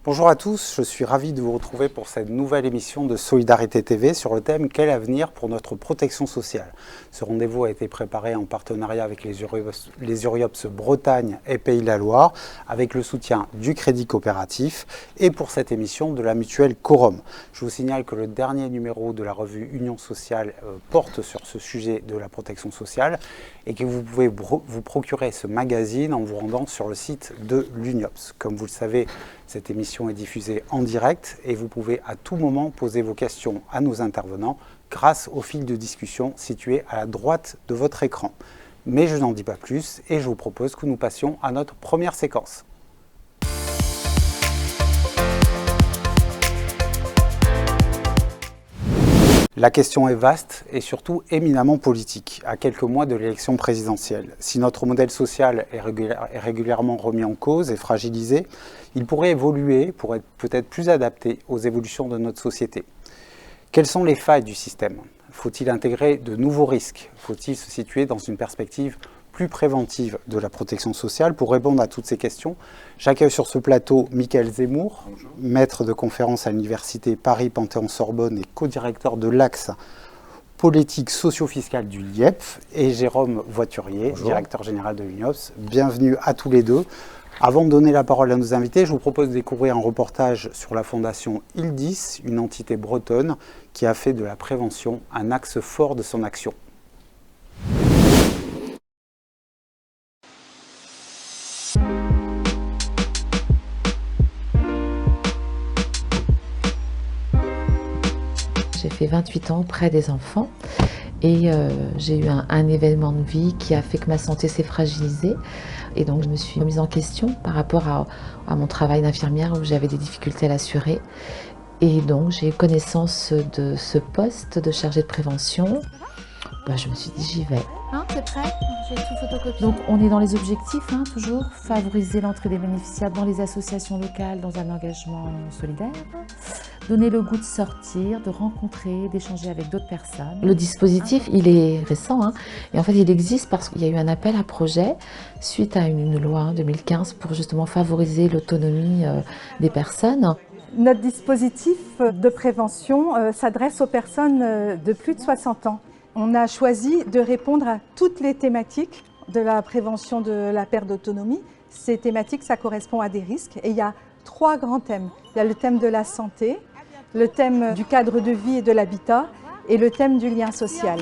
Bonjour à tous, je suis ravi de vous retrouver pour cette nouvelle émission de Solidarité TV sur le thème « Quel avenir pour notre protection sociale ?» Ce rendez-vous a été préparé en partenariat avec les Uriops Bretagne et Pays de la Loire, avec le soutien du Crédit Coopératif et pour cette émission de la mutuelle Corum. Je vous signale que le dernier numéro de la revue Union Sociale porte sur ce sujet de la protection sociale et que vous pouvez vous procurer ce magazine en vous rendant sur le site de l'Uniops. Comme vous le savez, cette émission est diffusée en direct et vous pouvez à tout moment poser vos questions à nos intervenants grâce au fil de discussion situé à la droite de votre écran. Mais je n'en dis pas plus et je vous propose que nous passions à notre première séquence. La question est vaste et surtout éminemment politique, à quelques mois de l'élection présidentielle. Si notre modèle social est régulièrement remis en cause et fragilisé, il pourrait évoluer pour être peut-être plus adapté aux évolutions de notre société. Quelles sont les failles du système ? Faut-il intégrer de nouveaux risques ? Faut-il se situer dans une perspective plus préventive de la protection sociale? Pour répondre à toutes ces questions, j'accueille sur ce plateau Mickaël Zemmour, maître de conférence à l'université Paris-Panthéon-Sorbonne et co-directeur de l'axe politique socio-fiscale du LIEP, et Jérôme Voiturier, Bonjour. Directeur général de l'Uniops. Bienvenue à tous les deux. Avant de donner la parole à nos invités, je vous propose de découvrir un reportage sur la fondation Ildis, une entité bretonne qui a fait de la prévention un axe fort de son action. J'ai fait 28 ans auprès des enfants et j'ai eu un événement de vie qui a fait que ma santé s'est fragilisée. Et donc je me suis remise en question par rapport à mon travail d'infirmière où j'avais des difficultés à l'assurer. Et donc j'ai eu connaissance de ce poste de chargée de prévention. Je me suis dit j'y vais. T'es prêt? J'ai tout photocopié. Donc on est dans les objectifs, toujours favoriser l'entrée des bénéficiaires dans les associations locales dans un engagement solidaire, donner le goût de sortir, de rencontrer, d'échanger avec d'autres personnes. Le dispositif, il est récent, et en fait il existe parce qu'il y a eu un appel à projet suite à une loi 2015 pour justement favoriser l'autonomie des personnes. Notre dispositif de prévention s'adresse aux personnes de plus de 60 ans. On a choisi de répondre à toutes les thématiques de la prévention de la perte d'autonomie. Ces thématiques, ça correspond à des risques et il y a 3 grands thèmes. Il y a le thème de la santé, le thème du cadre de vie et de l'habitat et le thème du lien social.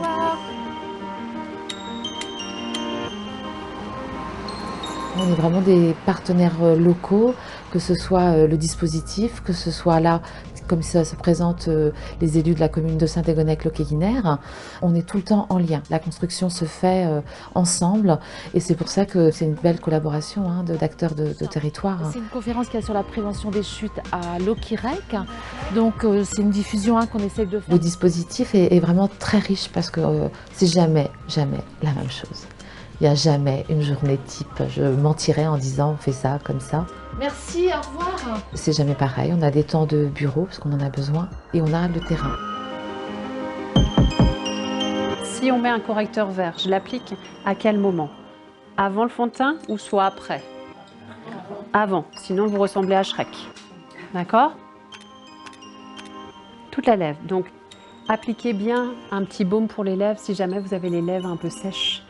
On est vraiment des partenaires locaux, que ce soit le dispositif, que ce soit là, comme ça se présente les élus de la commune de Saint-Égonec-le-Quéguinère. On est tout le temps en lien. La construction se fait ensemble et c'est pour ça que c'est une belle collaboration d'acteurs de territoire. C'est une conférence qui est sur la prévention des chutes à l'Okirec. Donc c'est une diffusion qu'on essaie de faire. Le dispositif est vraiment très riche parce que c'est jamais la même chose. Il n'y a jamais une journée type. Je mentirais en disant on fait ça comme ça. Merci, au revoir. C'est jamais pareil. On a des temps de bureau parce qu'on en a besoin et on a le terrain. Si on met un correcteur vert, je l'applique à quel moment? Avant le fond de teint ou soit après? Avant, sinon vous ressemblez à Shrek. D'accord? Toute la lèvre. Donc appliquez bien un petit baume pour les lèvres si jamais vous avez les lèvres un peu sèches.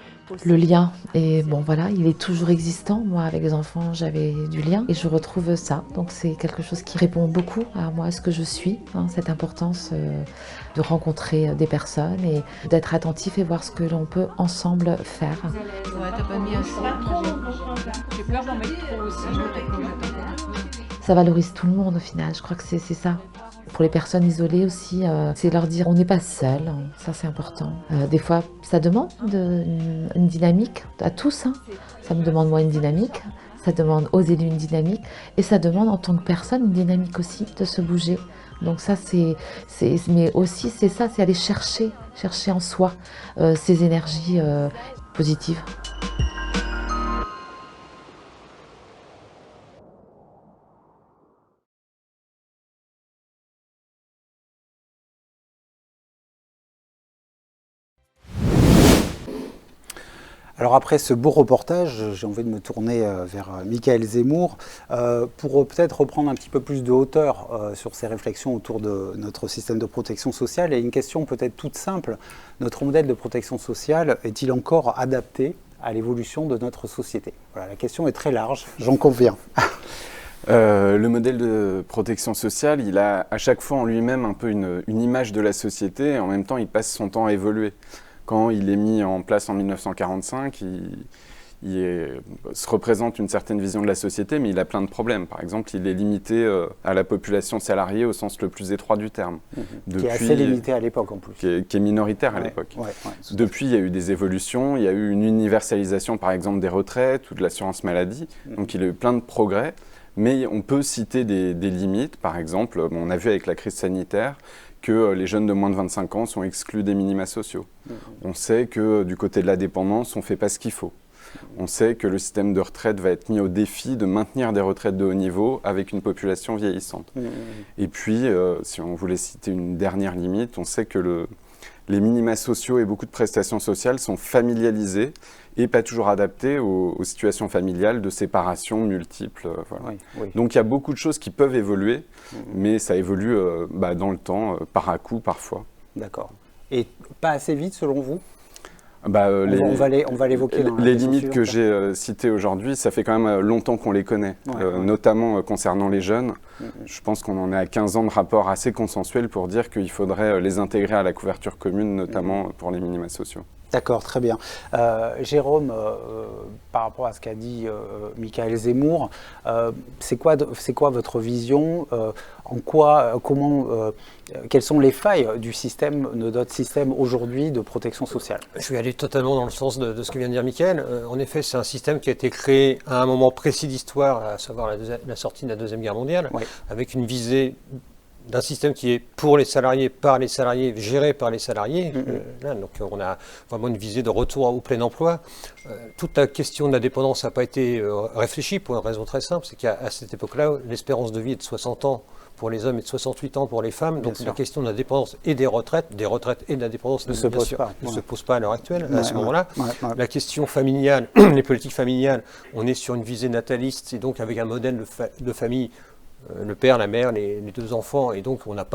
Le lien, et il est toujours existant. Moi, avec les enfants, j'avais du lien et je retrouve ça. Donc c'est quelque chose qui répond beaucoup à moi, à ce que je suis, cette importance de rencontrer des personnes et d'être attentif et voir ce que l'on peut ensemble faire. Ouais, t'as pas mis assez. J'ai peur d'en mettre trop aussi. Ça valorise tout le monde au final, je crois que c'est ça. Pour les personnes isolées aussi, c'est leur dire on n'est pas seul, ça c'est important. Des fois, ça demande une dynamique à tous. Ça me demande moi une dynamique, ça demande aux élus une dynamique, et ça demande en tant que personne une dynamique aussi, de se bouger. Donc ça, mais aussi c'est ça, c'est aller chercher en soi ces énergies positives. Alors après ce beau reportage, j'ai envie de me tourner vers Michaël Zemmour pour peut-être reprendre un petit peu plus de hauteur sur ces réflexions autour de notre système de protection sociale. Et une question peut-être toute simple, notre modèle de protection sociale est-il encore adapté à l'évolution de notre société? Voilà, la question est très large, j'en conviens. Le modèle de protection sociale, il a à chaque fois en lui-même un peu une image de la société et en même temps il passe son temps à évoluer. Quand il est mis en place en 1945, il se représente une certaine vision de la société, mais il a plein de problèmes. Par exemple, il est limité à la population salariée au sens le plus étroit du terme. Qui est assez limité à l'époque en plus. Qui est minoritaire à l'époque. Depuis, il y a eu des évolutions, il y a eu une universalisation par exemple des retraites ou de l'assurance maladie, donc il y a eu plein de progrès. Mais on peut citer des limites, par exemple, on a vu avec la crise sanitaire que les jeunes de moins de 25 ans sont exclus des minima sociaux. On sait que du côté de la dépendance, on ne fait pas ce qu'il faut. On sait que le système de retraite va être mis au défi de maintenir des retraites de haut niveau avec une population vieillissante. Et puis, si on voulait citer une dernière limite, on sait que les minima sociaux et beaucoup de prestations sociales sont familialisés et pas toujours adaptés aux situations familiales de séparation multiples. Voilà. Donc il y a beaucoup de choses qui peuvent évoluer, mais ça évolue dans le temps, par à-coup parfois. D'accord. Et pas assez vite selon vous? On va l'évoquer dans les limites que j'ai citées aujourd'hui, ça fait quand même longtemps qu'on les connaît, notamment concernant les jeunes. Je pense qu'on en est à 15 ans de rapport assez consensuel pour dire qu'il faudrait les intégrer à la couverture commune, notamment pour les minima sociaux. D'accord, très bien. Jérôme, par rapport à ce qu'a dit Michaël Zemmour, c'est quoi votre vision? Quelles sont les failles de notre système aujourd'hui de protection sociale? Je vais aller totalement dans le sens de ce que vient de dire Michaël. En effet, c'est un système qui a été créé à un moment précis d'histoire, à savoir la sortie de la Deuxième Guerre mondiale, avec une visée d'un système qui est pour les salariés, par les salariés, géré par les salariés. Donc on a vraiment une visée de retour au plein emploi. Toute la question de la dépendance n'a pas été réfléchie pour une raison très simple, c'est qu'à cette époque-là, l'espérance de vie est de 60 ans pour les hommes et de 68 ans pour les femmes. Donc la question de la dépendance et des retraites et de la dépendance ne se pose pas à l'heure actuelle, à ce moment-là. La question familiale, les politiques familiales, on est sur une visée nataliste et donc avec un modèle de famille, le père, la mère, les deux enfants, et donc on a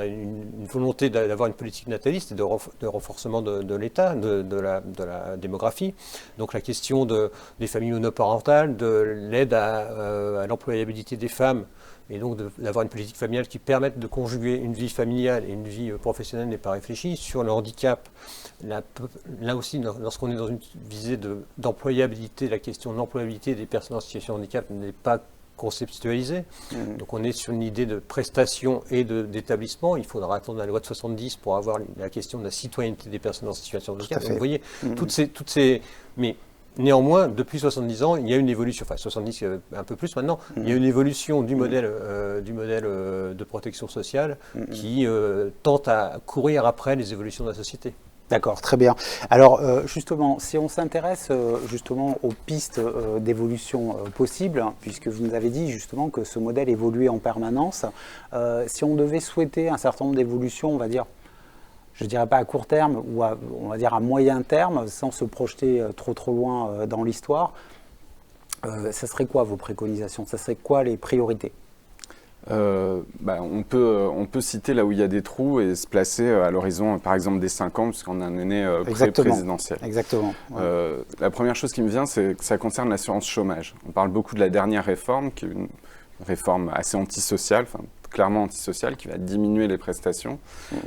une volonté d'avoir une politique nataliste et de renforcement de l'État, de la démographie. Donc la question des familles monoparentales, de l'aide à l'employabilité des femmes, et donc d'avoir une politique familiale qui permette de conjuguer une vie familiale et une vie professionnelle n'est pas réfléchie. Sur le handicap, là aussi, lorsqu'on est dans une visée d'employabilité, la question de l'employabilité des personnes en situation de handicap n'est pas conceptualisé. Donc on est sur une idée de prestation et d'établissement. Il faudra attendre la loi de 70 pour avoir la question de la citoyenneté des personnes en situation de handicap. Donc, vous voyez, toutes ces... Mais néanmoins, depuis 70 ans, il y a une évolution, enfin 70 un peu plus maintenant, il y a une évolution du modèle de protection sociale qui tente à courir après les évolutions de la société. D'accord, très bien. Alors justement, si on s'intéresse justement aux pistes d'évolution possibles, puisque vous nous avez dit justement que ce modèle évoluait en permanence, si on devait souhaiter un certain nombre d'évolutions, on va dire, je ne dirais pas à court terme, ou on va dire à moyen terme, sans se projeter trop loin dans l'histoire, ça serait quoi vos préconisations? Ça serait quoi les priorités? On peut citer là où il y a des trous et se placer à l'horizon, par exemple, des 5 ans, puisqu'on a un année pré-présidentielle. Exactement. La première chose qui me vient, c'est que ça concerne l'assurance chômage. On parle beaucoup de la dernière réforme, qui est une réforme assez antisociale, clairement antisociale, qui va diminuer les prestations.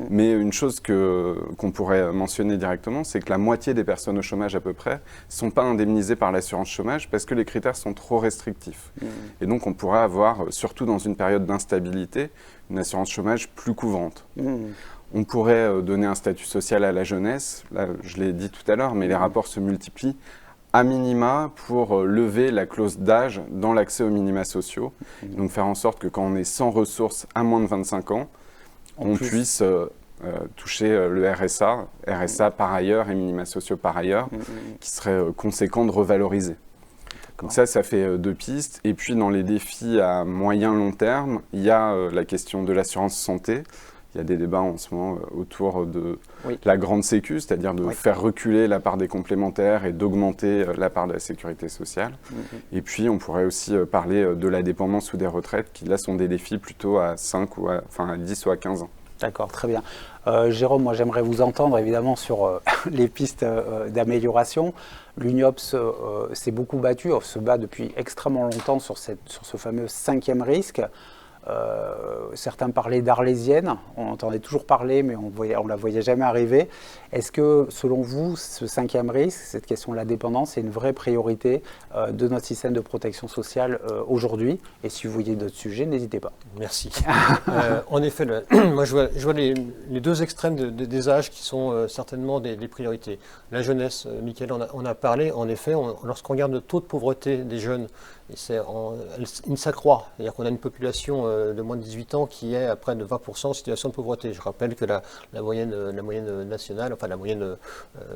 Mais une chose qu'on pourrait mentionner directement, c'est que la moitié des personnes au chômage à peu près ne sont pas indemnisées par l'assurance chômage parce que les critères sont trop restrictifs. Et donc on pourrait avoir, surtout dans une période d'instabilité, une assurance chômage plus couvrante. On pourrait donner un statut social à la jeunesse, là je l'ai dit tout à l'heure, mais les rapports se multiplient, à minima pour lever la clause d'âge dans l'accès aux minima sociaux. Donc faire en sorte que quand on est sans ressources à moins de 25 ans, on puisse toucher le RSA par ailleurs et minima sociaux par ailleurs, qui serait conséquent de revaloriser. Donc ça fait 2 pistes. Et puis dans les défis à moyen long terme, il y a la question de l'assurance santé. Il Il y a des débats en ce moment autour de la grande sécu, c'est-à-dire de faire reculer la part des complémentaires et d'augmenter la part de la sécurité sociale. Et puis, on pourrait aussi parler de la dépendance ou des retraites, qui là sont des défis plutôt à 5 ou à 10 ou à 15 ans. D'accord, très bien. Jérôme, moi j'aimerais vous entendre évidemment sur les pistes d'amélioration. L'UNIOPS s'est beaucoup battu, se bat depuis extrêmement longtemps sur ce fameux 5e risque. Certains parlaient d'arlésienne, on entendait toujours parler, mais on ne la voyait jamais arriver. Est-ce que, selon vous, ce 5e risque, cette question de la dépendance, est une vraie priorité de notre système de protection sociale aujourd'hui? Et si vous voyez d'autres sujets, n'hésitez pas. Merci. En effet, moi je vois les deux extrêmes des âges qui sont certainement des priorités. La jeunesse, Mickaël en a parlé, en effet, lorsqu'on regarde le taux de pauvreté des jeunes, il s'accroît. C'est-à-dire qu'on a une population de moins de 18 ans qui est à près de 20% en situation de pauvreté. Je rappelle que la moyenne nationale, enfin la moyenne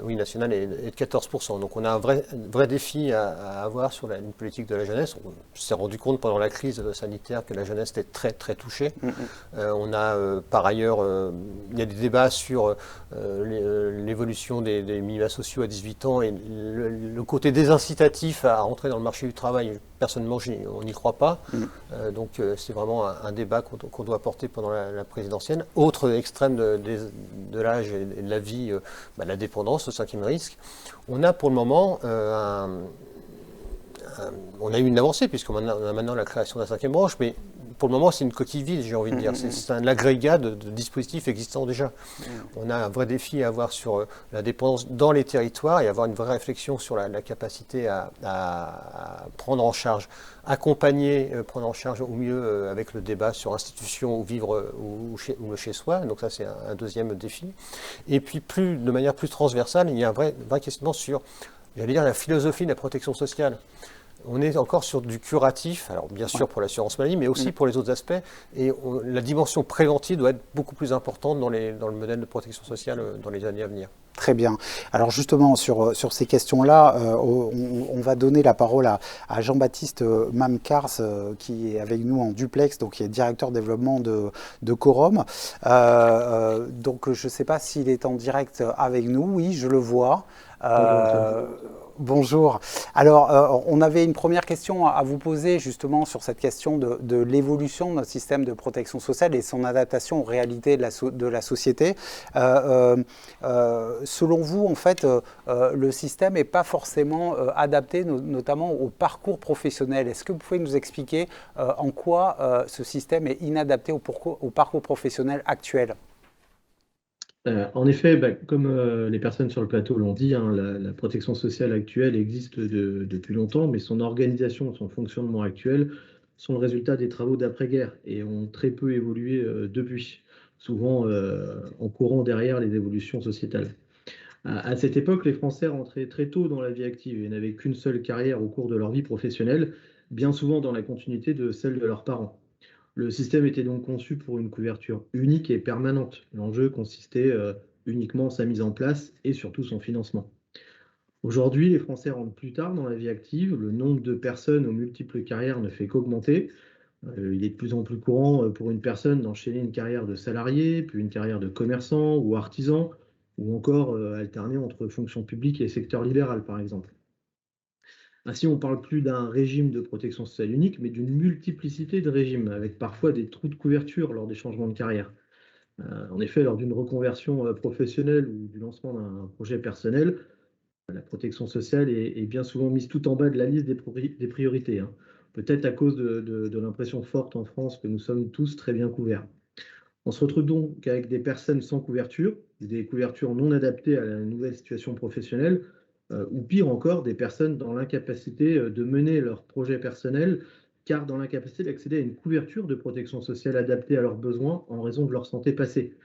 nationale est de 14%. Donc on a un vrai défi à avoir sur une politique de la jeunesse. On s'est rendu compte pendant la crise sanitaire que la jeunesse était très très touchée. On a par ailleurs, il y a des débats sur l'évolution des minima sociaux à 18 ans et le côté désincitatif à rentrer dans le marché du travail. Personnellement, on n'y croit pas. Donc c'est vraiment un débat qu'on doit porter pendant la présidentielle. Autre extrême de l'âge et de la vie, la dépendance, le 5e risque. On a pour le moment on a eu une avancée, puisqu'on a maintenant la création de la 5e branche, mais pour le moment, c'est une coquille vide, j'ai envie de dire. C'est un agrégat de dispositifs existants déjà. On a un vrai défi à avoir sur la dépendance dans les territoires et avoir une vraie réflexion sur la capacité à prendre en charge, accompagner, prendre en charge au mieux avec le débat sur institution ou vivre ou chez soi. Donc ça, c'est un deuxième défi. Et puis, de manière plus transversale, il y a un vrai questionnement sur, j'allais dire, la philosophie de la protection sociale. On est encore sur du curatif, alors bien sûr pour l'assurance maladie, mais aussi pour les autres aspects. Et la dimension préventive doit être beaucoup plus importante dans le modèle de protection sociale dans les années à venir. Très bien. Alors justement, sur ces questions-là, on va donner la parole à Jean-Baptiste Mamkars, qui est avec nous en duplex, donc qui est directeur développement de Quorum. Donc je ne sais pas s'il est en direct avec nous. Oui, je le vois. Bonjour. Alors, on avait une première question à vous poser justement sur cette question de l'évolution de notre système de protection sociale et son adaptation aux réalités de la société. Selon vous, en fait, le système n'est pas forcément adapté, notamment au parcours professionnel. Est-ce que vous pouvez nous expliquer en quoi ce système est inadapté au parcours professionnel actuel ? En effet, comme les personnes sur le plateau l'ont dit, la protection sociale actuelle existe depuis longtemps, mais son organisation, son fonctionnement actuel sont le résultat des travaux d'après-guerre et ont très peu évolué depuis, souvent en courant derrière les évolutions sociétales. À cette époque, les Français rentraient très tôt dans la vie active et n'avaient qu'une seule carrière au cours de leur vie professionnelle, bien souvent dans la continuité de celle de leurs parents. Le système était donc conçu pour une couverture unique et permanente. L'enjeu consistait uniquement en sa mise en place et surtout son financement. Aujourd'hui, les Français rentrent plus tard dans la vie active. Le nombre de personnes aux multiples carrières ne fait qu'augmenter. Il est de plus en plus courant pour une personne d'enchaîner une carrière de salarié, puis une carrière de commerçant ou artisan, ou encore alterner entre fonction publique et secteur libéral, par exemple. Ainsi, on ne parle plus d'un régime de protection sociale unique, mais d'une multiplicité de régimes, avec parfois des trous de couverture lors des changements de carrière. En effet, lors d'une reconversion professionnelle ou du lancement d'un projet personnel, la protection sociale est bien souvent mise tout en bas de la liste des priorités. Peut-être à cause de l'impression forte en France que nous sommes tous très bien couverts. On se retrouve donc avec des personnes sans couverture, des couvertures non adaptées à la nouvelle situation professionnelle, ou pire encore, des personnes dans l'incapacité de mener leur projet personnel, car dans l'incapacité d'accéder à une couverture de protection sociale adaptée à leurs besoins en raison de leur santé passée.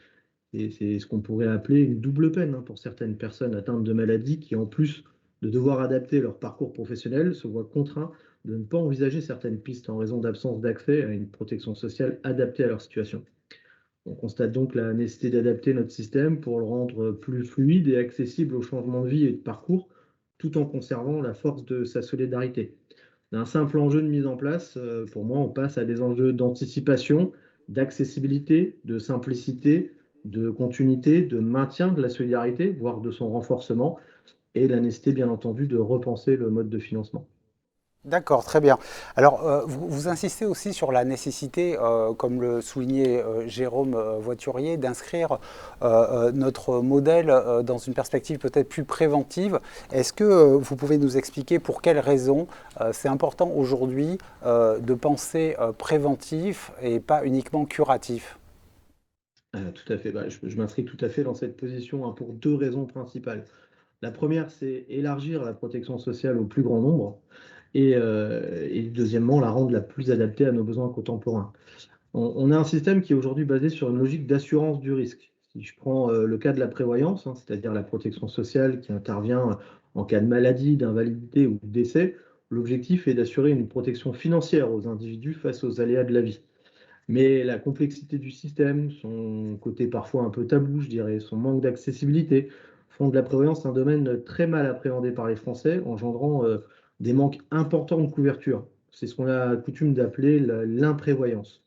Et c'est ce qu'on pourrait appeler une double peine pour certaines personnes atteintes de maladies qui, en plus de devoir adapter leur parcours professionnel, se voient contraints de ne pas envisager certaines pistes en raison d'absence d'accès à une protection sociale adaptée à leur situation. On constate donc la nécessité d'adapter notre système pour le rendre plus fluide et accessible aux changements de vie et de parcours, tout en conservant la force de sa solidarité. D'un simple enjeu de mise en place, pour moi, on passe à des enjeux d'anticipation d'accessibilité, de simplicité, de continuité, de maintien de la solidarité, voire de son renforcement, et la nécessité, bien entendu, de repenser le mode de financement. D'accord, très bien. Alors, vous insistez aussi sur la nécessité, comme le soulignait Jérôme Voiturier, d'inscrire notre modèle dans une perspective peut-être plus préventive. Est-ce que vous pouvez nous expliquer pour quelles raisons c'est important aujourd'hui de penser préventif et pas uniquement curatif? Tout à fait. Je m'inscris tout à fait dans cette position, hein, pour deux raisons principales. La première, c'est élargir la protection sociale au plus grand nombre. Et deuxièmement, la rendre la plus adaptée à nos besoins contemporains. On a un système qui est aujourd'hui basé sur une logique d'assurance du risque. Si je prends le cas de la prévoyance, hein, c'est-à-dire la protection sociale qui intervient en cas de maladie, d'invalidité ou de décès, l'objectif est d'assurer une protection financière aux individus face aux aléas de la vie. Mais la complexité du système, son côté parfois un peu tabou, je dirais, son manque d'accessibilité, font de la prévoyance un domaine très mal appréhendé par les Français, engendrant des manques importants de couverture. C'est ce qu'on a coutume d'appeler l'imprévoyance.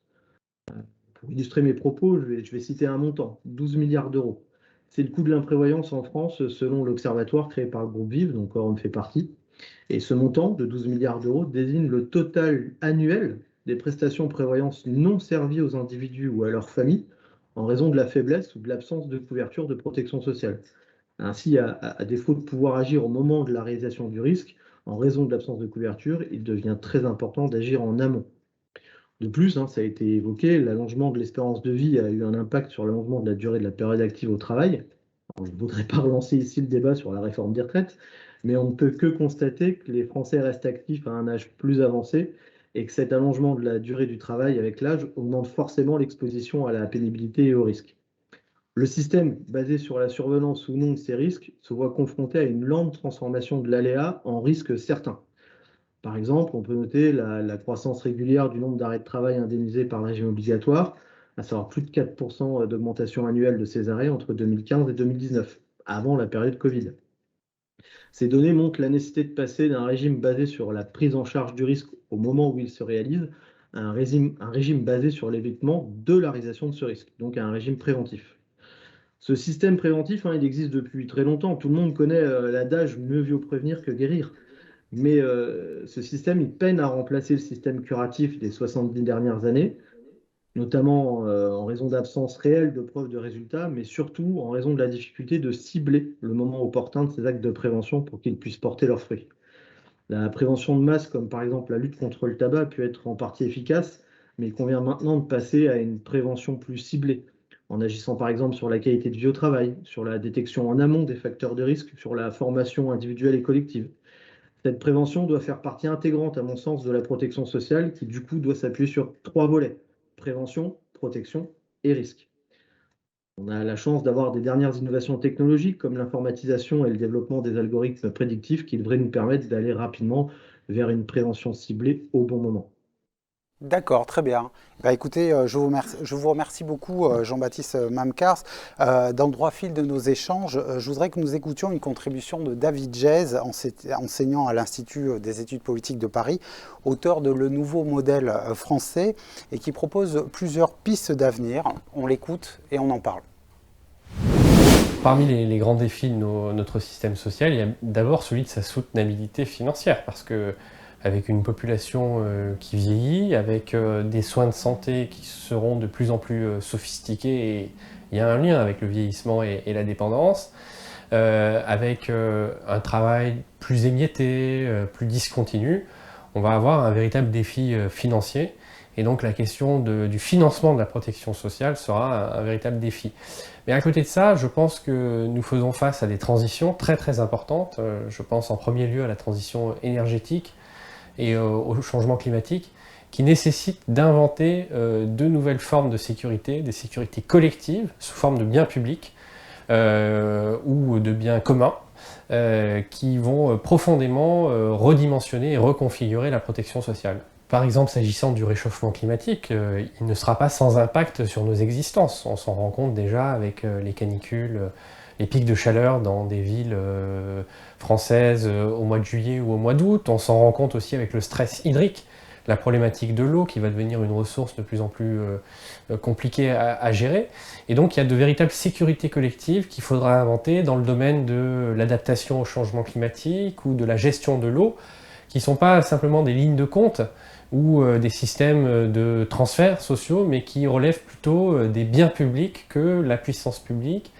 Pour illustrer mes propos, je vais citer un montant, 12 milliards d'euros. C'est le coût de l'imprévoyance en France selon l'observatoire créé par le groupe Vive, dont Quorum fait partie. Et ce montant de 12 milliards d'euros désigne le total annuel des prestations prévoyance non servies aux individus ou à leurs familles en raison de la faiblesse ou de l'absence de couverture de protection sociale. Ainsi, à défaut de pouvoir agir au moment de la réalisation du risque, en raison de l'absence de couverture, il devient très important d'agir en amont. De plus, hein, ça a été évoqué, l'allongement de l'espérance de vie a eu un impact sur l'allongement de la durée de la période active au travail. Alors, je ne voudrais pas relancer ici le débat sur la réforme des retraites, mais on ne peut que constater que les Français restent actifs à un âge plus avancé et que cet allongement de la durée du travail avec l'âge augmente forcément l'exposition à la pénibilité et au risque. Le système, basé sur la survenance ou non de ces risques, se voit confronté à une lente transformation de l'aléa en risque certain. Par exemple, on peut noter la croissance régulière du nombre d'arrêts de travail indemnisés par le régime obligatoire, à savoir plus de 4% d'augmentation annuelle de ces arrêts entre 2015 et 2019, avant la période Covid. Ces données montrent la nécessité de passer d'un régime basé sur la prise en charge du risque au moment où il se réalise à un régime basé sur l'évitement de la réalisation de ce risque, donc à un régime préventif. Ce système préventif, hein, il existe depuis très longtemps. Tout le monde connaît l'adage « mieux vaut prévenir que guérir ». Mais ce système, il peine à remplacer le système curatif des 70 dernières années, notamment en raison d'absence réelle de preuves de résultats, mais surtout en raison de la difficulté de cibler le moment opportun de ces actes de prévention pour qu'ils puissent porter leurs fruits. La prévention de masse, comme par exemple la lutte contre le tabac, peut être en partie efficace, mais il convient maintenant de passer à une prévention plus ciblée, en agissant par exemple sur la qualité de vie au travail, sur la détection en amont des facteurs de risque, sur la formation individuelle et collective. Cette prévention doit faire partie intégrante, à mon sens, de la protection sociale, qui du coup doit s'appuyer sur 3 volets: prévention, protection et risque. On a la chance d'avoir des dernières innovations technologiques comme l'informatisation et le développement des algorithmes prédictifs qui devraient nous permettre d'aller rapidement vers une prévention ciblée au bon moment. D'accord, très bien. Bah, écoutez, je vous remercie beaucoup, Jean-Baptiste Mamkars. Dans le droit fil de nos échanges, je voudrais que nous écoutions une contribution de David Jez, enseignant à l'Institut des études politiques de Paris, auteur de Le Nouveau Modèle français, et qui propose plusieurs pistes d'avenir. On l'écoute et on en parle. Parmi les grands défis de notre système social, il y a d'abord celui de sa soutenabilité financière, parce que avec une population qui vieillit, avec des soins de santé qui seront de plus en plus sophistiqués, et il y a un lien avec le vieillissement et la dépendance, avec un travail plus émietté, plus discontinu, on va avoir un véritable défi financier. Et donc la question du financement de la protection sociale sera un véritable défi. Mais à côté de ça, je pense que nous faisons face à des transitions très très importantes. Je pense en premier lieu à la transition énergétique et au changement climatique, qui nécessitent d'inventer de nouvelles formes de sécurité, des sécurités collectives, sous forme de biens publics ou de biens communs, qui vont profondément redimensionner et reconfigurer la protection sociale. Par exemple, s'agissant du réchauffement climatique, il ne sera pas sans impact sur nos existences. On s'en rend compte déjà avec les canicules, les pics de chaleur dans des villes françaises au mois de juillet ou au mois d'août. On s'en rend compte aussi avec le stress hydrique, la problématique de l'eau qui va devenir une ressource de plus en plus compliquée à gérer. Et donc il y a de véritables sécurités collectives qu'il faudra inventer dans le domaine de l'adaptation au changement climatique ou de la gestion de l'eau, qui ne sont pas simplement des lignes de compte ou des systèmes de transferts sociaux, mais qui relèvent plutôt des biens publics que la puissance publique,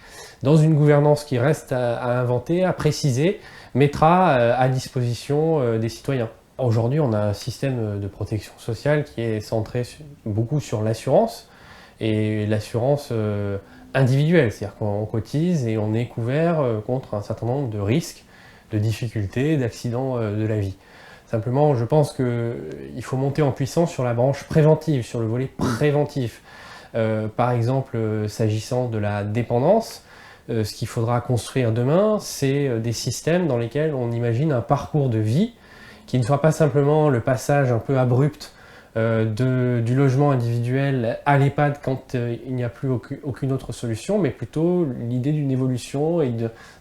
dans une gouvernance qui reste à inventer, à préciser, mettra à disposition des citoyens. Aujourd'hui, on a un système de protection sociale qui est centré beaucoup sur l'assurance, et l'assurance individuelle, c'est-à-dire qu'on cotise et on est couvert contre un certain nombre de risques, de difficultés, d'accidents de la vie. Simplement, je pense qu'il faut monter en puissance sur la branche préventive, sur le volet préventif. Par exemple, s'agissant de la dépendance, ce qu'il faudra construire demain, c'est des systèmes dans lesquels on imagine un parcours de vie qui ne soit pas simplement le passage un peu abrupt du logement individuel à l'EHPAD quand il n'y a plus aucune autre solution, mais plutôt l'idée d'une évolution et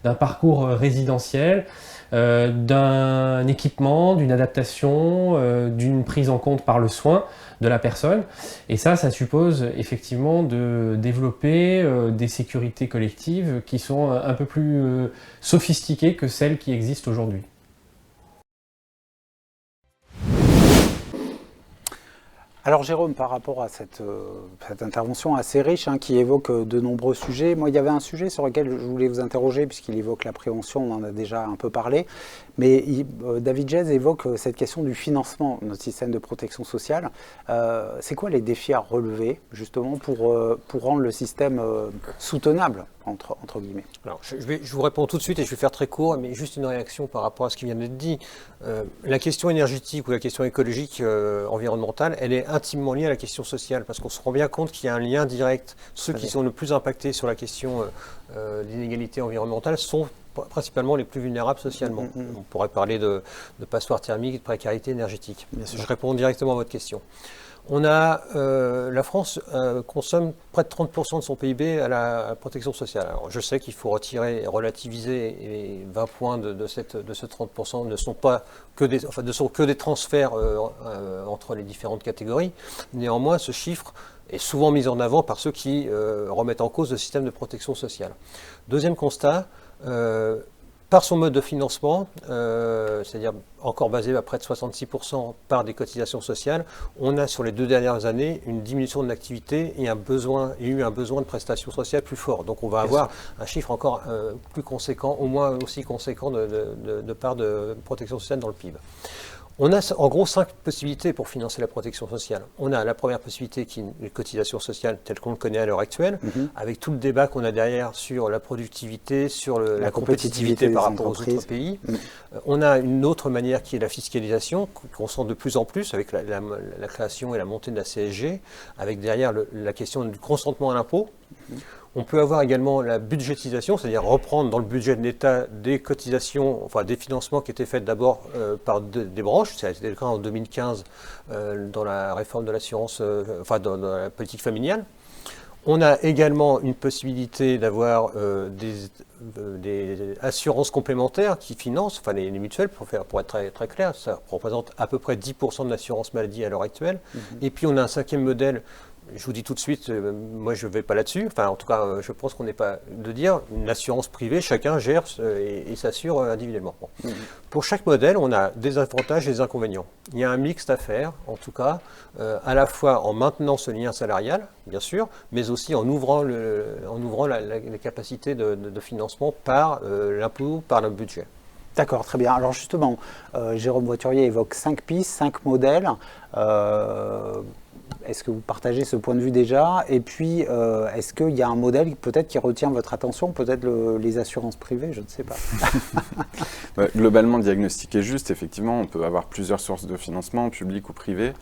d'un parcours résidentiel, d'un équipement, d'une adaptation, d'une prise en compte par le soin de la personne. Et ça suppose effectivement de développer des sécurités collectives qui sont un peu plus sophistiquées que celles qui existent aujourd'hui. Alors Jérôme, par rapport à cette intervention assez riche qui évoque de nombreux sujets, moi il y avait un sujet sur lequel je voulais vous interroger puisqu'il évoque la prévention, on en a déjà un peu parlé, mais David Geiz évoque cette question du financement de notre système de protection sociale. C'est quoi les défis à relever justement pour rendre le système soutenable entre guillemets? Alors, je vous réponds tout de suite et je vais faire très court, mais juste une réaction par rapport à ce qui vient d'être dit. La question énergétique ou la question écologique environnementale, elle est intimement liée à la question sociale, parce qu'on se rend bien compte qu'il y a un lien direct. Ceux qui sont le plus impactés sur la question d'inégalité environnementale sont principalement les plus vulnérables socialement. On pourrait parler de passoires thermiques, de précarité énergétique. Je réponds directement à votre question. La France consomme près de 30% de son PIB à la protection sociale. Alors, je sais qu'il faut retirer, relativiser, et 20 points de ce 30% ne sont que des transferts entre les différentes catégories. Néanmoins, ce chiffre est souvent mis en avant par ceux qui remettent en cause le système de protection sociale. Deuxième constat, par son mode de financement, c'est-à-dire encore basé à près de 66% par des cotisations sociales, on a sur les 2 dernières années une diminution de l'activité et eu un besoin de prestations sociales plus fort. Donc on va avoir un chiffre encore plus conséquent, au moins aussi conséquent de part de protection sociale dans le PIB. On a en gros 5 possibilités pour financer la protection sociale. On a la première possibilité qui est une cotisation sociale telle qu'on le connaît à l'heure actuelle, avec tout le débat qu'on a derrière sur la productivité, sur la compétitivité par rapport aux autres pays. On a une autre manière qui est la fiscalisation, qu'on sent de plus en plus avec la création et la montée de la CSG, avec derrière la question du consentement à l'impôt. On peut avoir également la budgétisation, c'est-à-dire reprendre dans le budget de l'État des cotisations, enfin des financements qui étaient faits d'abord par des branches. Ça a été le cas en 2015 dans la réforme de l'assurance, dans la politique familiale. On a également une possibilité d'avoir des assurances complémentaires qui financent, enfin les mutuelles, pour être très, très clair, ça représente à peu près 10% de l'assurance maladie à l'heure actuelle. Et puis on a un 5e modèle. Je vous dis tout de suite, moi je ne vais pas là-dessus, enfin en tout cas je pense qu'on n'est pas de dire une assurance privée, chacun gère et s'assure individuellement. Bon. Pour chaque modèle, on a des avantages et des inconvénients. Il y a un mixte à faire, en tout cas, à la fois en maintenant ce lien salarial, bien sûr, mais aussi en ouvrant les capacités de financement par l'impôt, par le budget. D'accord, très bien. Alors justement, Jérôme Voiturier évoque 5 pistes, 5 modèles. Est-ce que vous partagez ce point de vue déjà? Et puis, est-ce qu'il y a un modèle peut-être qui retient votre attention? Peut-être les assurances privées, je ne sais pas. Globalement, le diagnostic est juste. Effectivement, on peut avoir plusieurs sources de financement, publiques ou privées.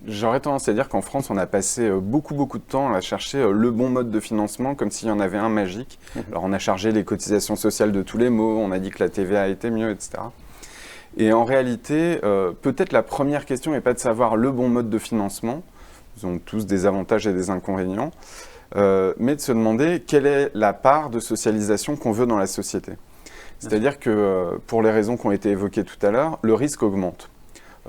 J'aurais tendance à dire qu'en France, on a passé beaucoup de temps à chercher le bon mode de financement, comme s'il y en avait un magique. Alors, on a chargé les cotisations sociales de tous les maux, on a dit que la TVA était mieux, etc. Et en réalité, peut-être la première question n'est pas de savoir le bon mode de financement, ils ont tous des avantages et des inconvénients, mais de se demander quelle est la part de socialisation qu'on veut dans la société. C'est-à-dire que pour les raisons qui ont été évoquées tout à l'heure, le risque augmente.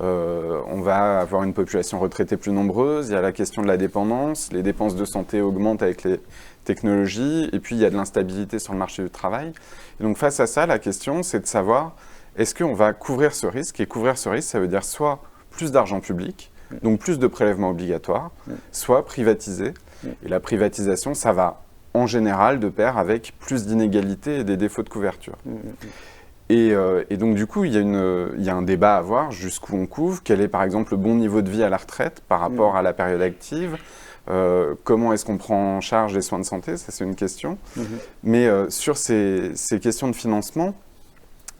on va avoir une population retraitée plus nombreuse, il y a la question de la dépendance, les dépenses de santé augmentent avec les technologies, et puis il y a de l'instabilité sur le marché du travail. Et donc face à ça, la question, c'est de savoir, est-ce qu'on va couvrir ce risque? Et couvrir ce risque, ça veut dire soit plus d'argent public, donc plus de prélèvements obligatoires, soit privatiser. Et la privatisation, ça va en général de pair avec plus d'inégalités et des défauts de couverture. Et donc du coup, il y a un débat à avoir, jusqu'où on couvre, quel est par exemple le bon niveau de vie à la retraite par rapport à la période active, comment est-ce qu'on prend en charge les soins de santé, ça c'est une question. Mais sur ces questions de financement,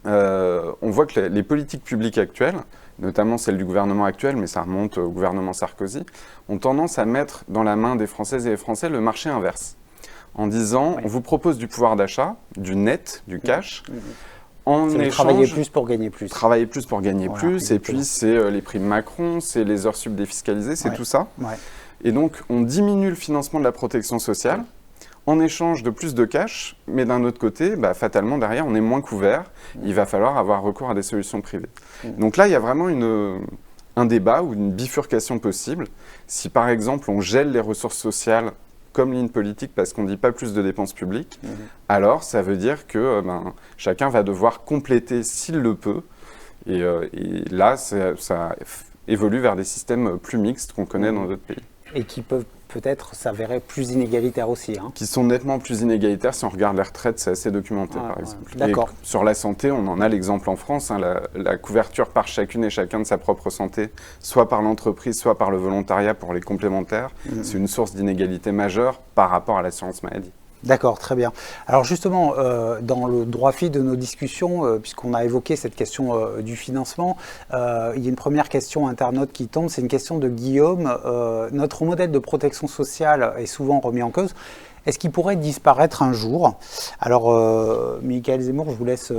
on voit que les politiques publiques actuelles, notamment celles du gouvernement actuel, mais ça remonte au gouvernement Sarkozy, ont tendance à mettre dans la main des Françaises et des Français le marché inverse, en disant on vous propose du pouvoir d'achat, du net, du cash, en échange, travailler plus pour gagner plus. Travailler plus pour gagner plus, et puis c'est les primes Macron, c'est les heures sub défiscalisées, c'est tout ça. Et donc on diminue le financement de la protection sociale, en échange de plus de cash, mais d'un autre côté, fatalement, derrière, on est moins couvert. Il va falloir avoir recours à des solutions privées. Donc là, il y a vraiment un débat ou une bifurcation possible. Si, par exemple, on gèle les ressources sociales comme ligne politique parce qu'on ne dit pas plus de dépenses publiques, alors ça veut dire que chacun va devoir compléter s'il le peut. Et là, ça évolue vers des systèmes plus mixtes qu'on connaît dans d'autres pays. Et qui peuvent peut-être s'avérer plus inégalitaires aussi. Qui sont nettement plus inégalitaires si on regarde les retraites, c'est assez documenté par exemple. D'accord. Et sur la santé, on en a l'exemple en France, la couverture par chacune et chacun de sa propre santé, soit par l'entreprise, soit par le volontariat pour les complémentaires, c'est une source d'inégalité majeure par rapport à l'assurance maladie. D'accord, très bien. Alors justement, dans le droit fil de nos discussions, puisqu'on a évoqué cette question du financement, il y a une première question internaute qui tombe, c'est une question de Guillaume. Notre modèle de protection sociale est souvent remis en cause. Est-ce qu'il pourrait disparaître un jour? Alors, Michaël Zemmour, je vous laisse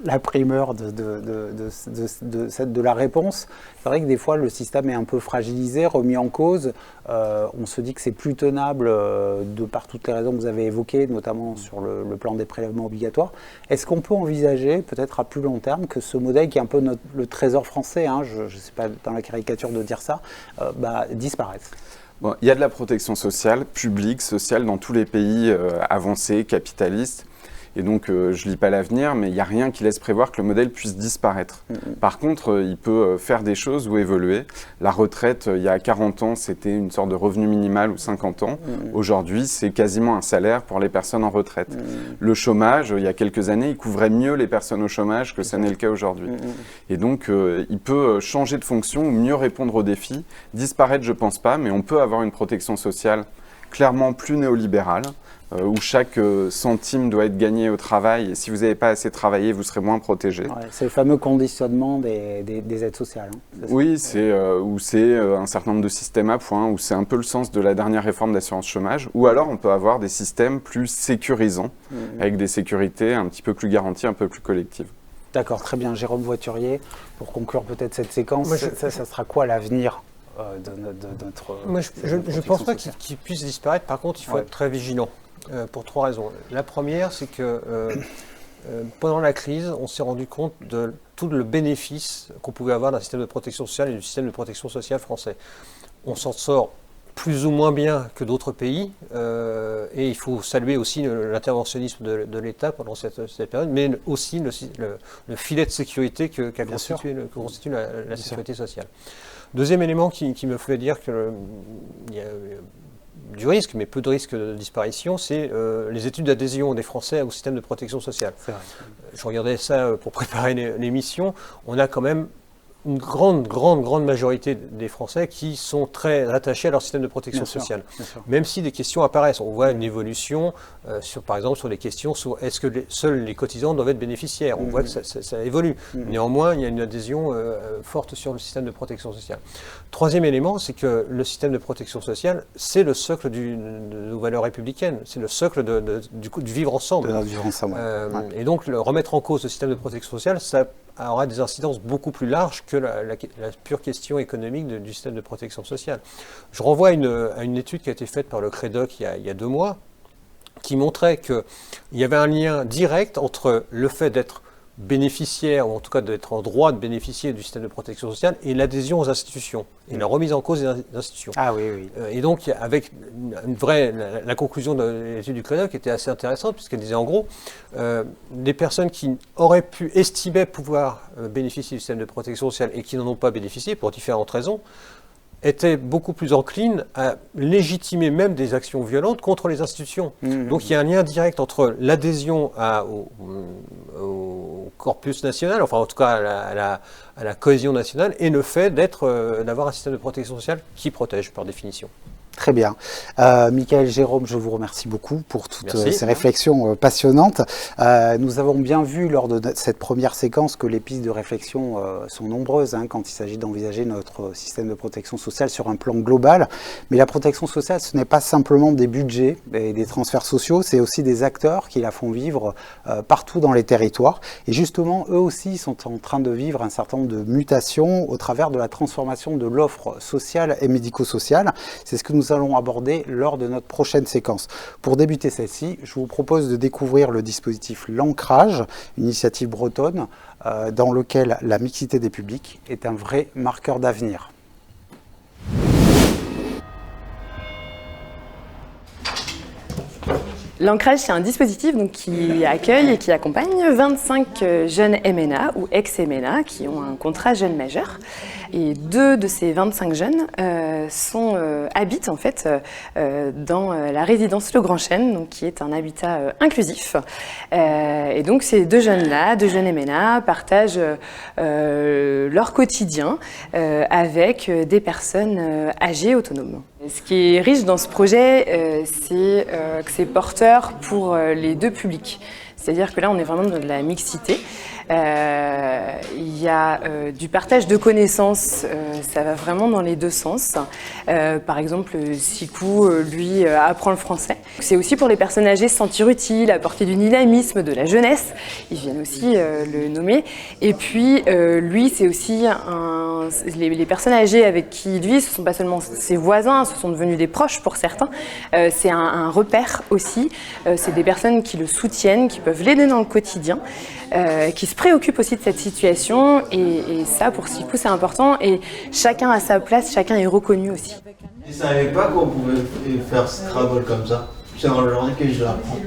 la primeur de la réponse. C'est vrai que des fois, le système est un peu fragilisé, remis en cause. On se dit que c'est plus tenable de par toutes les raisons que vous avez évoquées, notamment sur le plan des prélèvements obligatoires. Est-ce qu'on peut envisager, peut-être à plus long terme, que ce modèle, qui est un peu le trésor français, je ne sais pas dans la caricature de dire ça, disparaisse? Bon, il y a de la protection sociale, publique, sociale, dans tous les pays avancés, capitalistes. Et donc, je ne lis pas l'avenir, mais il n'y a rien qui laisse prévoir que le modèle puisse disparaître. Par contre, il peut faire des choses ou évoluer. La retraite, il y a 40 ans, c'était une sorte de revenu minimal, ou 50 ans. Aujourd'hui, c'est quasiment un salaire pour les personnes en retraite. Le chômage, il y a quelques années, il couvrait mieux les personnes au chômage que ça n'est le cas aujourd'hui. Et donc, il peut changer de fonction ou mieux répondre aux défis. Disparaître, je ne pense pas, mais on peut avoir une protection sociale clairement plus néolibérale, où chaque centime doit être gagné au travail, et si vous n'avez pas assez travaillé, vous serez moins protégé. C'est le fameux conditionnement des aides sociales. Oui, c'est un certain nombre de systèmes à points, où c'est un peu le sens de la dernière réforme d'assurance chômage, ou alors on peut avoir des systèmes plus sécurisants, avec des sécurités un petit peu plus garanties, un peu plus collectives. D'accord, très bien. Jérôme Voiturier, pour conclure peut-être cette séquence, ça sera quoi l'avenir de notre... Moi, je ne pense pas qu'il puisse disparaître. Par contre, il faut être très vigilant. Pour trois raisons. La première, c'est que pendant la crise, on s'est rendu compte de tout le bénéfice qu'on pouvait avoir d'un système de protection sociale et du système de protection sociale français. On s'en sort plus ou moins bien que d'autres pays, et il faut saluer aussi l'interventionnisme de l'État pendant cette période, mais aussi le filet de sécurité qu'a constitue la sécurité sociale. Deuxième élément qui me fait dire qu'il y a du risque, mais peu de risque de disparition, c'est les études d'adhésion des Français au système de protection sociale. Je regardais ça pour préparer l'émission. On a quand même une grande majorité des Français qui sont très attachés à leur système de protection sociale. Même si des questions apparaissent. On voit une évolution, par exemple, sur les questions sur est-ce que seuls les cotisants doivent être bénéficiaires. On voit que ça évolue. Néanmoins, il y a une adhésion forte sur le système de protection sociale. Troisième élément, c'est que le système de protection sociale, c'est le socle de nos valeurs républicaines. C'est le socle du vivre ensemble. De notre vivre ensemble. Et donc, remettre en cause le système de protection sociale, ça aura des incidences beaucoup plus larges que la pure question économique du système de protection sociale. Je renvoie à une étude qui a été faite par le CREDOC il y a 2 mois, qui montrait qu'il y avait un lien direct entre le fait d'être bénéficiaires, ou en tout cas d'être en droit de bénéficier du système de protection sociale, est l'adhésion aux institutions et la remise en cause des institutions. Ah oui, oui. Et donc, avec la conclusion de l'étude du CREDOC était assez intéressante, puisqu'elle disait en gros, les personnes qui auraient pu estimer pouvoir bénéficier du système de protection sociale et qui n'en ont pas bénéficié pour différentes raisons, étaient beaucoup plus enclines à légitimer même des actions violentes contre les institutions. Donc il y a un lien direct entre l'adhésion au corpus national, enfin en tout cas à la cohésion nationale, et le fait d'avoir un système de protection sociale qui protège par définition. Très bien. Michael Jérôme, je vous remercie beaucoup pour toutes ces réflexions passionnantes. Nous avons bien vu lors de cette première séquence que les pistes de réflexion sont nombreuses quand il s'agit d'envisager notre système de protection sociale sur un plan global. Mais la protection sociale, ce n'est pas simplement des budgets et des transferts sociaux, c'est aussi des acteurs qui la font vivre partout dans les territoires. Et justement, eux aussi sont en train de vivre un certain nombre de mutations au travers de la transformation de l'offre sociale et médico-sociale. C'est ce que nous allons aborder lors de notre prochaine séquence. Pour débuter celle-ci, je vous propose de découvrir le dispositif L'Ancrage, une initiative bretonne dans lequel la mixité des publics est un vrai marqueur d'avenir. L'Ancrage, c'est un dispositif qui accueille et qui accompagne 25 jeunes MNA ou ex-MNA qui ont un contrat jeune majeur. Et 2 de ces 25 jeunes habitent en fait dans la résidence Le Grand Chêne, qui est un habitat inclusif. Et donc ces 2 jeunes-là, 2 jeunes MNA, partagent leur quotidien avec des personnes âgées autonomes. Ce qui est riche dans ce projet, c'est que c'est porteur pour les 2 publics. C'est-à-dire que là, on est vraiment dans de la mixité. Il y a du partage de connaissances, ça va vraiment dans les 2 sens. Par exemple, Sikou, lui, apprend le français. C'est aussi pour les personnes âgées se sentir utiles, apporter du dynamisme, de la jeunesse. Ils viennent aussi le nommer. Et puis, lui, c'est aussi les personnes âgées avec qui il vit, ce ne sont pas seulement ses voisins, ce sont devenus des proches pour certains. C'est un repère aussi. C'est des personnes qui le soutiennent, qui peuvent l'aider dans le quotidien, qui se préoccupent aussi de cette situation. Et ça, pour Sikou, c'est important. Et chacun a sa place, chacun est reconnu aussi. Je ne savais pas qu'on pouvait faire Scrabble comme ça. C'est dans la journée que je l'apprends.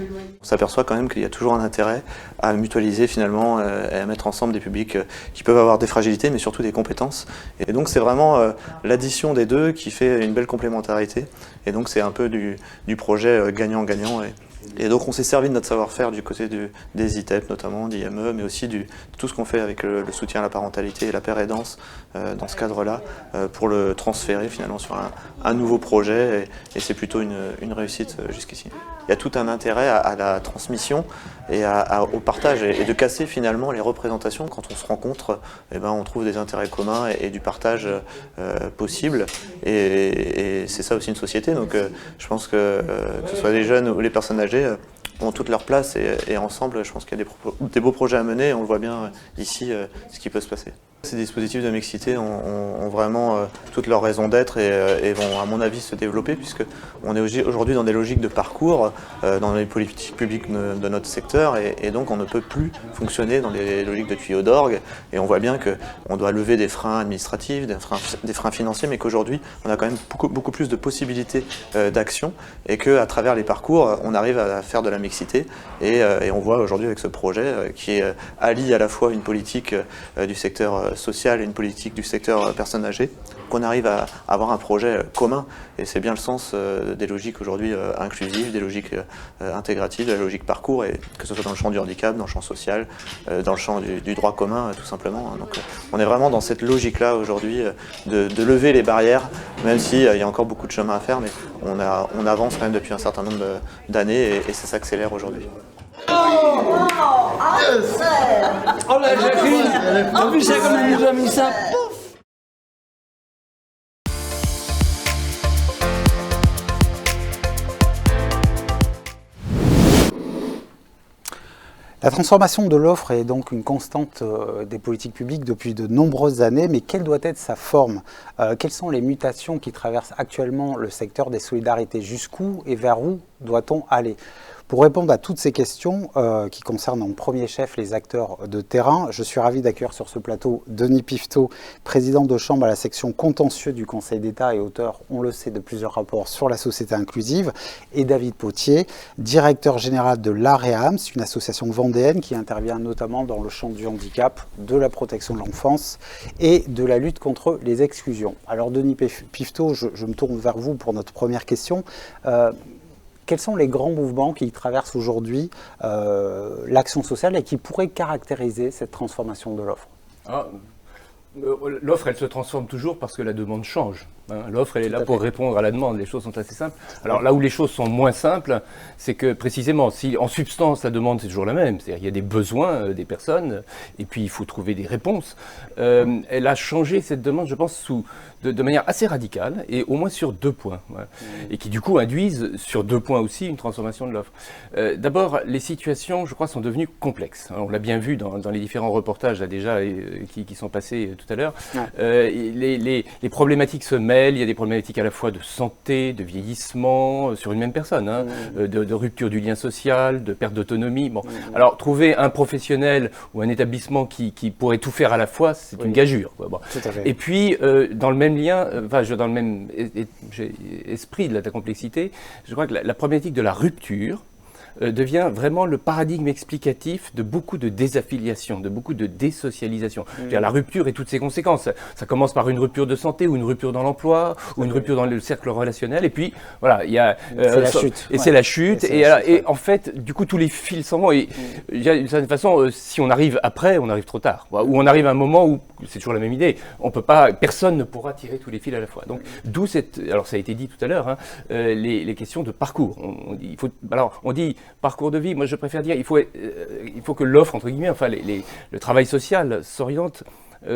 On s'aperçoit quand même qu'il y a toujours un intérêt à mutualiser finalement et à mettre ensemble des publics qui peuvent avoir des fragilités mais surtout des compétences. Et donc c'est vraiment l'addition des 2 qui fait une belle complémentarité. Et donc c'est un peu du projet gagnant-gagnant. Et donc on s'est servi de notre savoir-faire du côté des ITEP notamment, d'IME, mais aussi de tout ce qu'on fait avec le soutien à la parentalité et la pérédance dans ce cadre-là, pour le transférer finalement sur un nouveau projet, et c'est plutôt une réussite jusqu'ici. Il y a tout un intérêt à la transmission et au partage, et de casser finalement les représentations. Quand on se rencontre, on trouve des intérêts communs et du partage possible, et c'est ça aussi une société. Donc je pense que ce soit les jeunes ou les personnes âgées ont toute leur place, et ensemble, je pense qu'il y a des beaux projets à mener. On le voit bien ici, ce qui peut se passer. Ces dispositifs de mixité ont vraiment toute leur raison d'être et vont, à mon avis, se développer, puisqu'on est aujourd'hui dans des logiques de parcours, dans les politiques publiques de notre secteur, et donc on ne peut plus fonctionner dans des logiques de tuyaux d'orgue. Et on voit bien qu'on doit lever des freins administratifs, des freins financiers, mais qu'aujourd'hui, on a quand même beaucoup plus de possibilités d'action, et qu'à travers les parcours, on arrive à faire de la mixité. Et on voit aujourd'hui avec ce projet qui allie à la fois une politique du secteur social et une politique du secteur personnes âgées, qu'on arrive à avoir un projet commun. Et c'est bien le sens des logiques aujourd'hui inclusives, des logiques intégratives, de la logique parcours, et que ce soit dans le champ du handicap, dans le champ social, dans le champ du droit commun, tout simplement. Donc on est vraiment dans cette logique-là aujourd'hui de lever les barrières, même s'il y a encore beaucoup de chemin à faire, mais on avance quand même depuis un certain nombre d'années, et ça s'accélère aujourd'hui. Oh la Jacqueline, en plus c'est comme elle nous a mis ça. La transformation de l'offre est donc une constante des politiques publiques depuis de nombreuses années, mais quelle doit être sa forme? Quelles sont les mutations qui traversent actuellement le secteur des solidarités? Jusqu'où et vers où doit-on aller? Pour répondre à toutes ces questions qui concernent en premier chef les acteurs de terrain, je suis ravi d'accueillir sur ce plateau Denis Piveteau, président de chambre à la section contentieux du Conseil d'État et auteur, on le sait, de plusieurs rapports sur la société inclusive, et David Potier, directeur général de l'AREAMS, une association vendéenne qui intervient notamment dans le champ du handicap, de la protection de l'enfance et de la lutte contre les exclusions. Alors Denis Piveteau, je me tourne vers vous pour notre première question. Quels sont les grands mouvements qui traversent aujourd'hui l'action sociale et qui pourraient caractériser cette transformation de l'offre? L'offre, elle se transforme toujours parce que la demande change. L'offre, elle est là pour répondre à la demande. Les choses sont assez simples. Alors là où les choses sont moins simples, c'est que précisément, si en substance, la demande, c'est toujours la même. C'est-à-dire qu'il y a des besoins des personnes et puis il faut trouver des réponses. Elle a changé cette demande, je pense, de manière assez radicale et au moins sur 2 points. Et qui du coup induisent sur 2 points aussi une transformation de l'offre. D'abord, les situations, je crois, sont devenues complexes. On l'a bien vu dans les différents reportages là, déjà qui sont passés tout à l'heure. Les problématiques se mêlent. Il y a des problématiques à la fois de santé, de vieillissement sur une même personne, de rupture du lien social, de perte d'autonomie. Bon. Alors, trouver un professionnel ou un établissement qui pourrait tout faire à la fois, c'est une gageure. Bon. Et puis, dans le même lien, dans le même esprit de la complexité, je crois que la problématique de la rupture devient vraiment le paradigme explicatif de beaucoup de désaffiliation, de beaucoup de désocialisation. C'est-à-dire la rupture et toutes ses conséquences. Ça commence par une rupture de santé ou une rupture dans l'emploi ou une rupture dans le cercle relationnel et puis voilà, il y a c'est la chute. Et c'est la chute et en fait, du coup tous les fils s'en vont et d'une certaine façon si on arrive après, on arrive trop tard. Ou on arrive à un moment où c'est toujours la même idée, on peut pas, personne ne pourra tirer tous les fils à la fois. Donc d'où alors ça a été dit tout à l'heure les questions de parcours. On dit parcours de vie, moi je préfère dire il faut que l'offre, entre guillemets, enfin le travail social s'oriente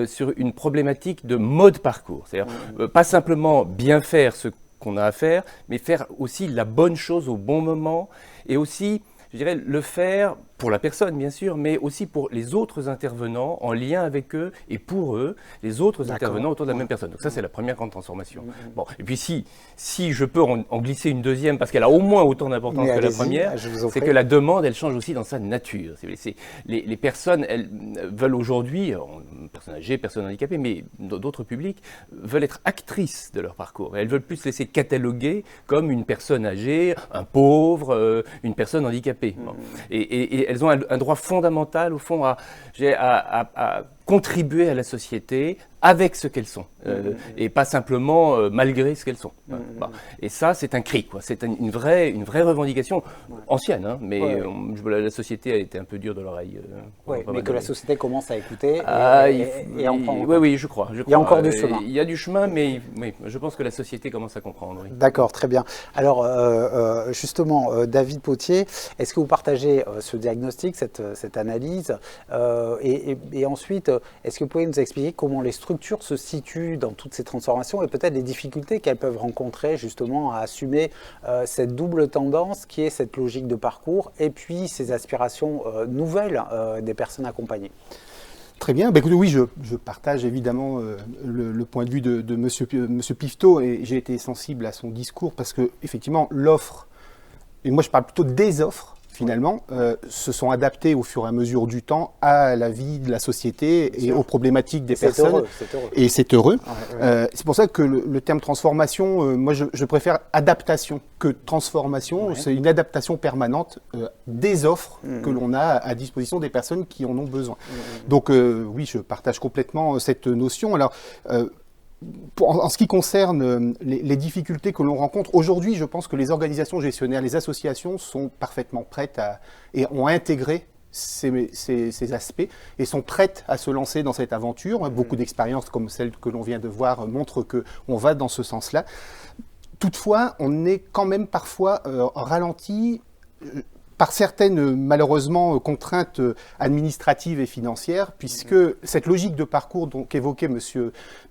sur une problématique de mode parcours. C'est-à-dire pas simplement bien faire ce qu'on a à faire, mais faire aussi la bonne chose au bon moment et aussi, je dirais, le faire pour la personne, bien sûr, mais aussi pour les autres intervenants, en lien avec eux, et pour eux, les autres intervenants autour de la même personne. Donc ça, c'est la première grande transformation. Bon, et puis si je peux en glisser une deuxième, parce qu'elle a au moins autant d'importance que la première, c'est que la demande, elle change aussi dans sa nature. Les personnes, elles veulent aujourd'hui, personnes âgées, personnes handicapées, mais d'autres publics, veulent être actrices de leur parcours. Elles veulent plus se laisser cataloguer comme une personne âgée, un pauvre, une personne handicapée. Bon. Et elles ont un droit fondamental, au fond, à contribuer à la société avec ce qu'elles sont, et pas simplement malgré ce qu'elles sont. Et ça, c'est un cri, quoi. C'est une vraie revendication ancienne, mais la société a été un peu dure de l'oreille. Mais que la société commence à écouter et en prendre. Oui, je crois. Il y a encore du chemin. Il y a du chemin, mais je pense que la société commence à comprendre. Oui. D'accord, très bien. Alors, justement, David Potier, est-ce que vous partagez ce diagnostic, cette analyse et ensuite, est-ce que vous pouvez nous expliquer comment les structures se situent dans toutes ces transformations et peut-être les difficultés qu'elles peuvent rencontrer justement à assumer cette double tendance qui est cette logique de parcours et puis ces aspirations nouvelles des personnes accompagnées? Très bien. Écoutez, oui, je partage évidemment le point de vue de monsieur Piveteau et j'ai été sensible à son discours parce que effectivement l'offre, et moi je parle plutôt des offres, finalement, se sont adaptés au fur et à mesure du temps à la vie de la société et aux problématiques des personnes. Et c'est heureux. C'est pour ça que le terme transformation, moi je préfère adaptation que transformation. C'est une adaptation permanente des offres que l'on a à disposition des personnes qui en ont besoin. Donc oui, je partage complètement cette notion. Alors, en ce qui concerne les difficultés que l'on rencontre, aujourd'hui, je pense que les organisations gestionnaires, les associations sont parfaitement prêtes et ont intégré ces aspects et sont prêtes à se lancer dans cette aventure. Beaucoup d'expériences comme celle que l'on vient de voir montrent qu'on va dans ce sens-là. Toutefois, on est quand même parfois ralenti par certaines, malheureusement, contraintes administratives et financières, puisque cette logique de parcours qu'évoquait M.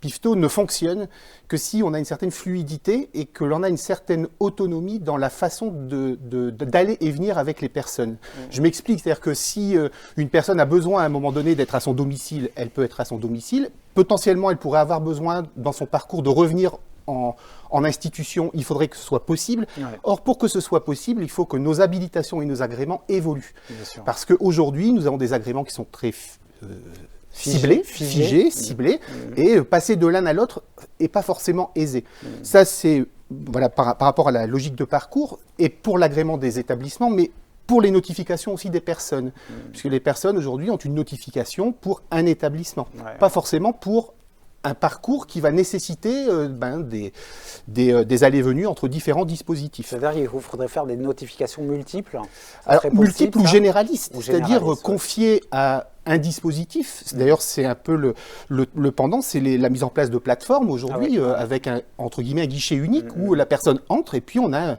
Piveteau ne fonctionne que si on a une certaine fluidité et que l'on a une certaine autonomie dans la façon d'aller et venir avec les personnes. Je m'explique, c'est-à-dire que si une personne a besoin à un moment donné d'être à son domicile, elle peut être à son domicile. Potentiellement, elle pourrait avoir besoin dans son parcours de revenir en institution, il faudrait que ce soit possible. Ouais. Or, pour que ce soit possible, il faut que nos habilitations et nos agréments évoluent. Bien sûr. Parce qu'aujourd'hui, nous avons des agréments qui sont très figés, ciblés, et passer de l'un à l'autre n'est pas forcément aisé. Ça, c'est voilà, par rapport à la logique de parcours, et pour l'agrément des établissements, mais pour les notifications aussi des personnes. Puisque les personnes, aujourd'hui, ont une notification pour un établissement, pas forcément pour un parcours qui va nécessiter des allées-venues entre différents dispositifs. C'est-à-dire qu'il faudrait faire des notifications multiples. Alors, multiples ou généralistes, c'est-à-dire confier à un dispositif. D'ailleurs, c'est un peu le pendant, c'est la mise en place de plateformes aujourd'hui, avec entre guillemets un guichet unique où la personne entre et puis on a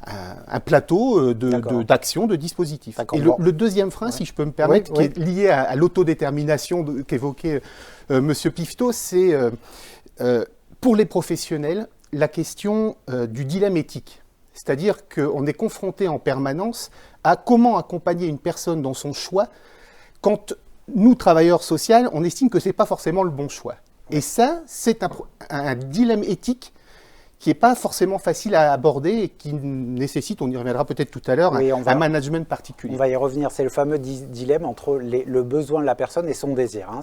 un plateau d'actions, de dispositifs. Et le deuxième frein, si je peux me permettre, qui est lié à l'autodétermination qu'évoquait Monsieur Pifto, c'est pour les professionnels la question du dilemme éthique. C'est-à-dire qu'on est confronté en permanence à comment accompagner une personne dans son choix quand nous, travailleurs sociaux, on estime que ce n'est pas forcément le bon choix. Et ça, c'est un dilemme éthique qui n'est pas forcément facile à aborder et qui nécessite, on y reviendra peut-être tout à l'heure, un management particulier. On va y revenir, c'est le fameux dilemme entre le besoin de la personne et son désir. Hein.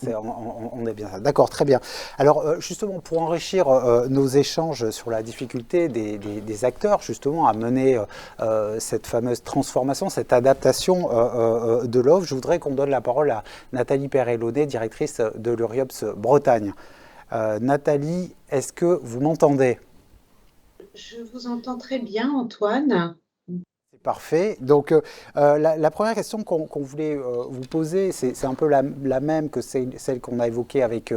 On est bien ça. D'accord, très bien. Alors justement, pour enrichir nos échanges sur la difficulté des acteurs, justement, à mener cette fameuse transformation, cette adaptation de l'offre, je voudrais qu'on donne la parole à Nathalie Perret-Launay, directrice de l'Uriops Bretagne. Nathalie, est-ce que vous m'entendez ? Je vous entends très bien, Antoine. C'est parfait. Donc, la première question qu'on voulait vous poser, c'est un peu la même que celle qu'on a évoquée avec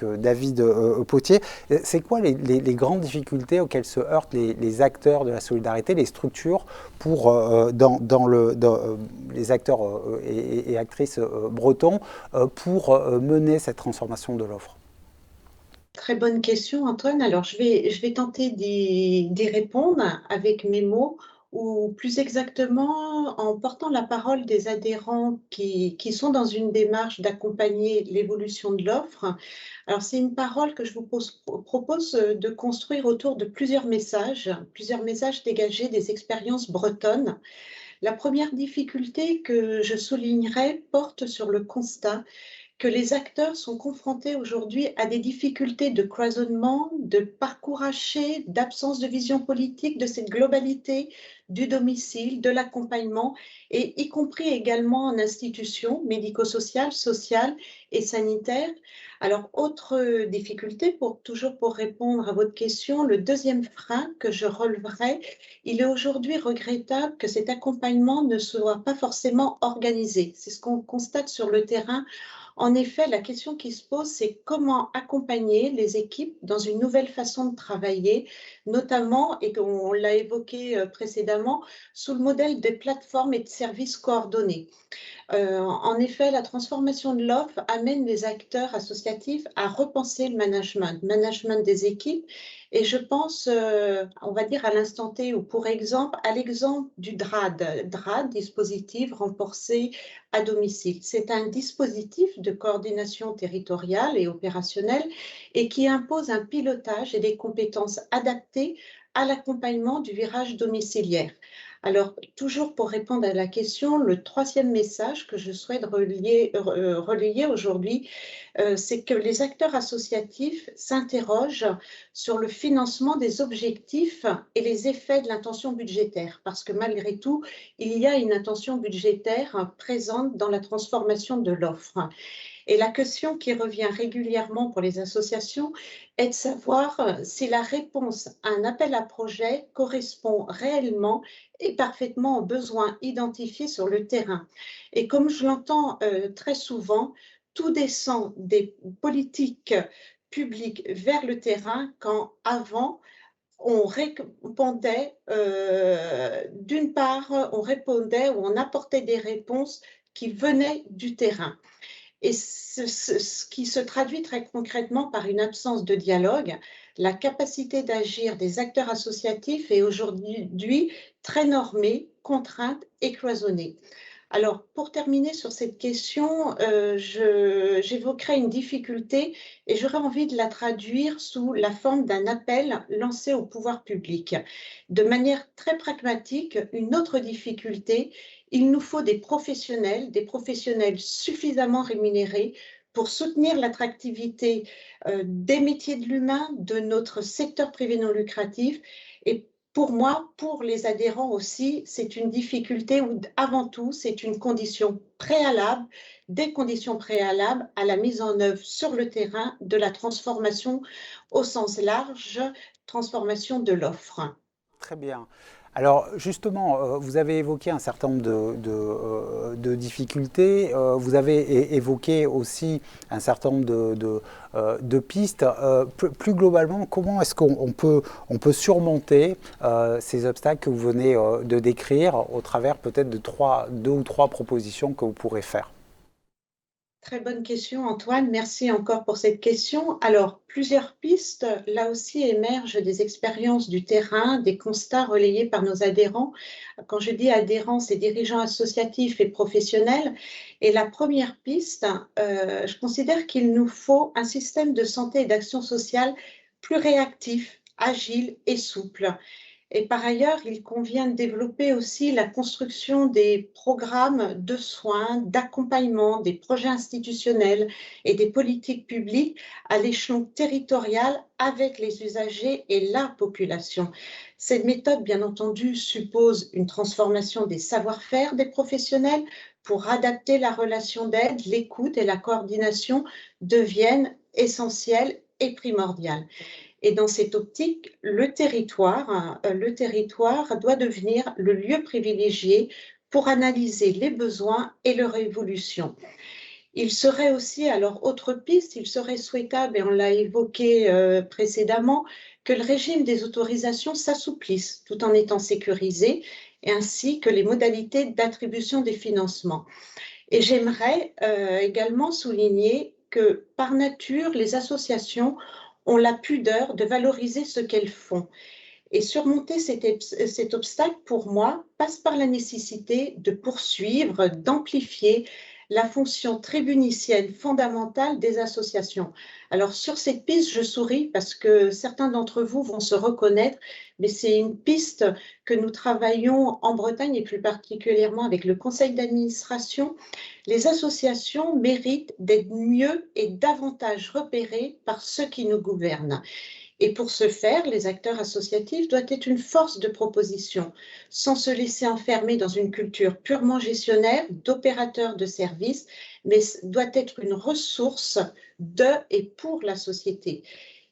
David Potier. C'est quoi les grandes difficultés auxquelles se heurtent les acteurs de la solidarité, les structures, pour, les acteurs et actrices bretons, pour mener cette transformation de l'offre ? Très bonne question, Antoine. Alors, je vais tenter d'y répondre avec mes mots, ou plus exactement en portant la parole des adhérents qui sont dans une démarche d'accompagner l'évolution de l'offre. Alors, c'est une parole que je vous propose de construire autour de plusieurs messages dégagés des expériences bretonnes. La première difficulté que je soulignerai porte sur le constat que les acteurs sont confrontés aujourd'hui à des difficultés de cloisonnement, de parcours hachés, d'absence de vision politique, de cette globalité du domicile, de l'accompagnement, et y compris également en institutions médico-sociales, sociales et sanitaires. Alors, autre difficulté, toujours pour répondre à votre question, le deuxième frein que je releverai, il est aujourd'hui regrettable que cet accompagnement ne soit pas forcément organisé. C'est ce qu'on constate sur le terrain. En effet, la question qui se pose, c'est comment accompagner les équipes dans une nouvelle façon de travailler, notamment, et on l'a évoqué précédemment, sous le modèle des plateformes et de services coordonnés. En effet, la transformation de l'offre amène les acteurs associatifs à repenser le management des équipes. Et je pense, on va dire à l'instant T, ou pour exemple, à l'exemple du DRAD, dispositif renforcé à domicile. C'est un dispositif de coordination territoriale et opérationnelle et qui impose un pilotage et des compétences adaptées à l'accompagnement du virage domiciliaire. Alors, toujours pour répondre à la question, le troisième message que je souhaite relayer aujourd'hui, c'est que les acteurs associatifs s'interrogent sur le financement des objectifs et les effets de l'intention budgétaire, parce que malgré tout, il y a une intention budgétaire présente dans la transformation de l'offre. Et la question qui revient régulièrement pour les associations est de savoir si la réponse à un appel à projet correspond réellement et parfaitement aux besoins identifiés sur le terrain. Et comme je l'entends très souvent, tout descend des politiques publiques vers le terrain quand avant, on répondait, d'une part, on répondait ou on apportait des réponses qui venaient du terrain. Et ce qui se traduit très concrètement par une absence de dialogue. La capacité d'agir des acteurs associatifs est aujourd'hui très normée, contrainte et cloisonnée. Alors, pour terminer sur cette question, j'évoquerai une difficulté et j'aurais envie de la traduire sous la forme d'un appel lancé au pouvoir public. De manière très pragmatique, une autre difficulté, il nous faut des professionnels suffisamment rémunérés pour soutenir l'attractivité des métiers de l'humain, de notre secteur privé non lucratif. Et pour moi, pour les adhérents aussi, c'est une difficulté où, avant tout, c'est une condition préalable, des conditions préalables à la mise en œuvre sur le terrain de la transformation au sens large, transformation de l'offre. Très bien. Alors justement, vous avez évoqué un certain nombre de difficultés, vous avez évoqué aussi un certain nombre de pistes. Plus globalement, comment est-ce qu'on peut surmonter ces obstacles que vous venez de décrire au travers peut-être de deux ou trois propositions que vous pourrez faire? Très bonne question, Antoine. Merci encore pour cette question. Alors, plusieurs pistes, là aussi, émergent des expériences du terrain, des constats relayés par nos adhérents. Quand je dis adhérents, c'est dirigeants associatifs et professionnels. Et la première piste, je considère qu'il nous faut un système de santé et d'action sociale plus réactif, agile et souple. Et par ailleurs, il convient de développer aussi la construction des programmes de soins, d'accompagnement, des projets institutionnels et des politiques publiques à l'échelon territorial avec les usagers et la population. Cette méthode, bien entendu, suppose une transformation des savoir-faire des professionnels pour adapter la relation d'aide, l'écoute et la coordination deviennent essentielles et primordiales. Et dans cette optique, le territoire doit devenir le lieu privilégié pour analyser les besoins et leur évolution. Il serait aussi, alors autre piste, il serait souhaitable, et on l'a évoqué précédemment, que le régime des autorisations s'assouplisse tout en étant sécurisé, et ainsi que les modalités d'attribution des financements. Et j'aimerais également souligner que par nature, les associations ont la pudeur de valoriser ce qu'elles font. Et surmonter cet obstacle, pour moi, passe par la nécessité de poursuivre, d'amplifier la fonction tribunicienne fondamentale des associations. Alors sur cette piste, je souris parce que certains d'entre vous vont se reconnaître, mais c'est une piste que nous travaillons en Bretagne et plus particulièrement avec le conseil d'administration. Les associations méritent d'être mieux et davantage repérées par ceux qui nous gouvernent. Et pour ce faire, les acteurs associatifs doivent être une force de proposition, sans se laisser enfermer dans une culture purement gestionnaire, d'opérateurs de services, mais doit être une ressource de et pour la société.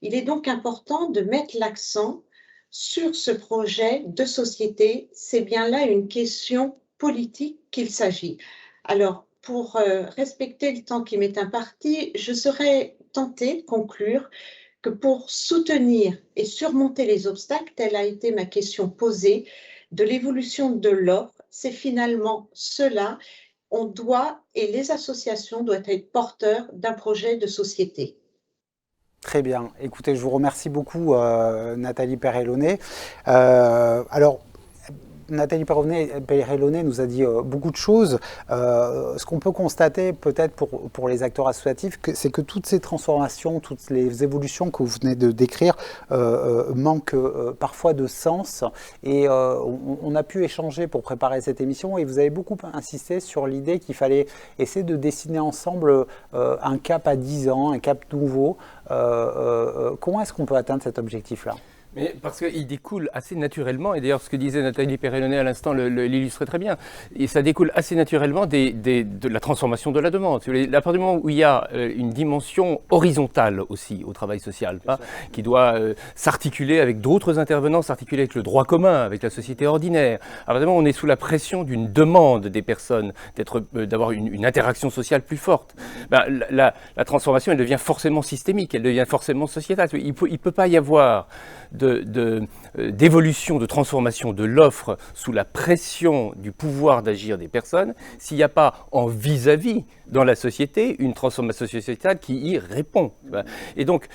Il est donc important de mettre l'accent sur ce projet de société. C'est bien là une question politique qu'il s'agit. Alors, pour respecter le temps qui m'est imparti, je serais tentée de conclure que pour soutenir et surmonter les obstacles, telle a été ma question posée, de l'évolution de l'offre, c'est finalement cela, on doit, et les associations doivent être porteurs d'un projet de société. Très bien. Écoutez, je vous remercie beaucoup, Nathalie Perellonnet. Alors, Nathalie Perellonnet nous a dit beaucoup de choses. Ce qu'on peut constater peut-être pour les acteurs associatifs, c'est que toutes ces transformations, toutes les évolutions que vous venez de décrire manquent parfois de sens. Et on a pu échanger pour préparer cette émission et vous avez beaucoup insisté sur l'idée qu'il fallait essayer de dessiner ensemble un cap à 10 ans, un cap nouveau. Comment est-ce qu'on peut atteindre cet objectif-là ? Mais parce qu'il découle assez naturellement, et d'ailleurs ce que disait Nathalie Perellonnet à l'instant l'illustrait très bien, et ça découle assez naturellement de la transformation de la demande. À partir du moment où il y a une dimension horizontale aussi au travail social, qui doit s'articuler avec d'autres intervenants, s'articuler avec le droit commun, avec la société ordinaire. Alors évidemment, on est sous la pression d'une demande des personnes, d'avoir une interaction sociale plus forte. La transformation, elle devient forcément systémique, elle devient forcément sociétale. Il ne peut pas y avoir d'évolution, de transformation de l'offre sous la pression du pouvoir d'agir des personnes s'il n'y a pas en vis-à-vis dans la société une transformation sociétale qui y répond. Et donc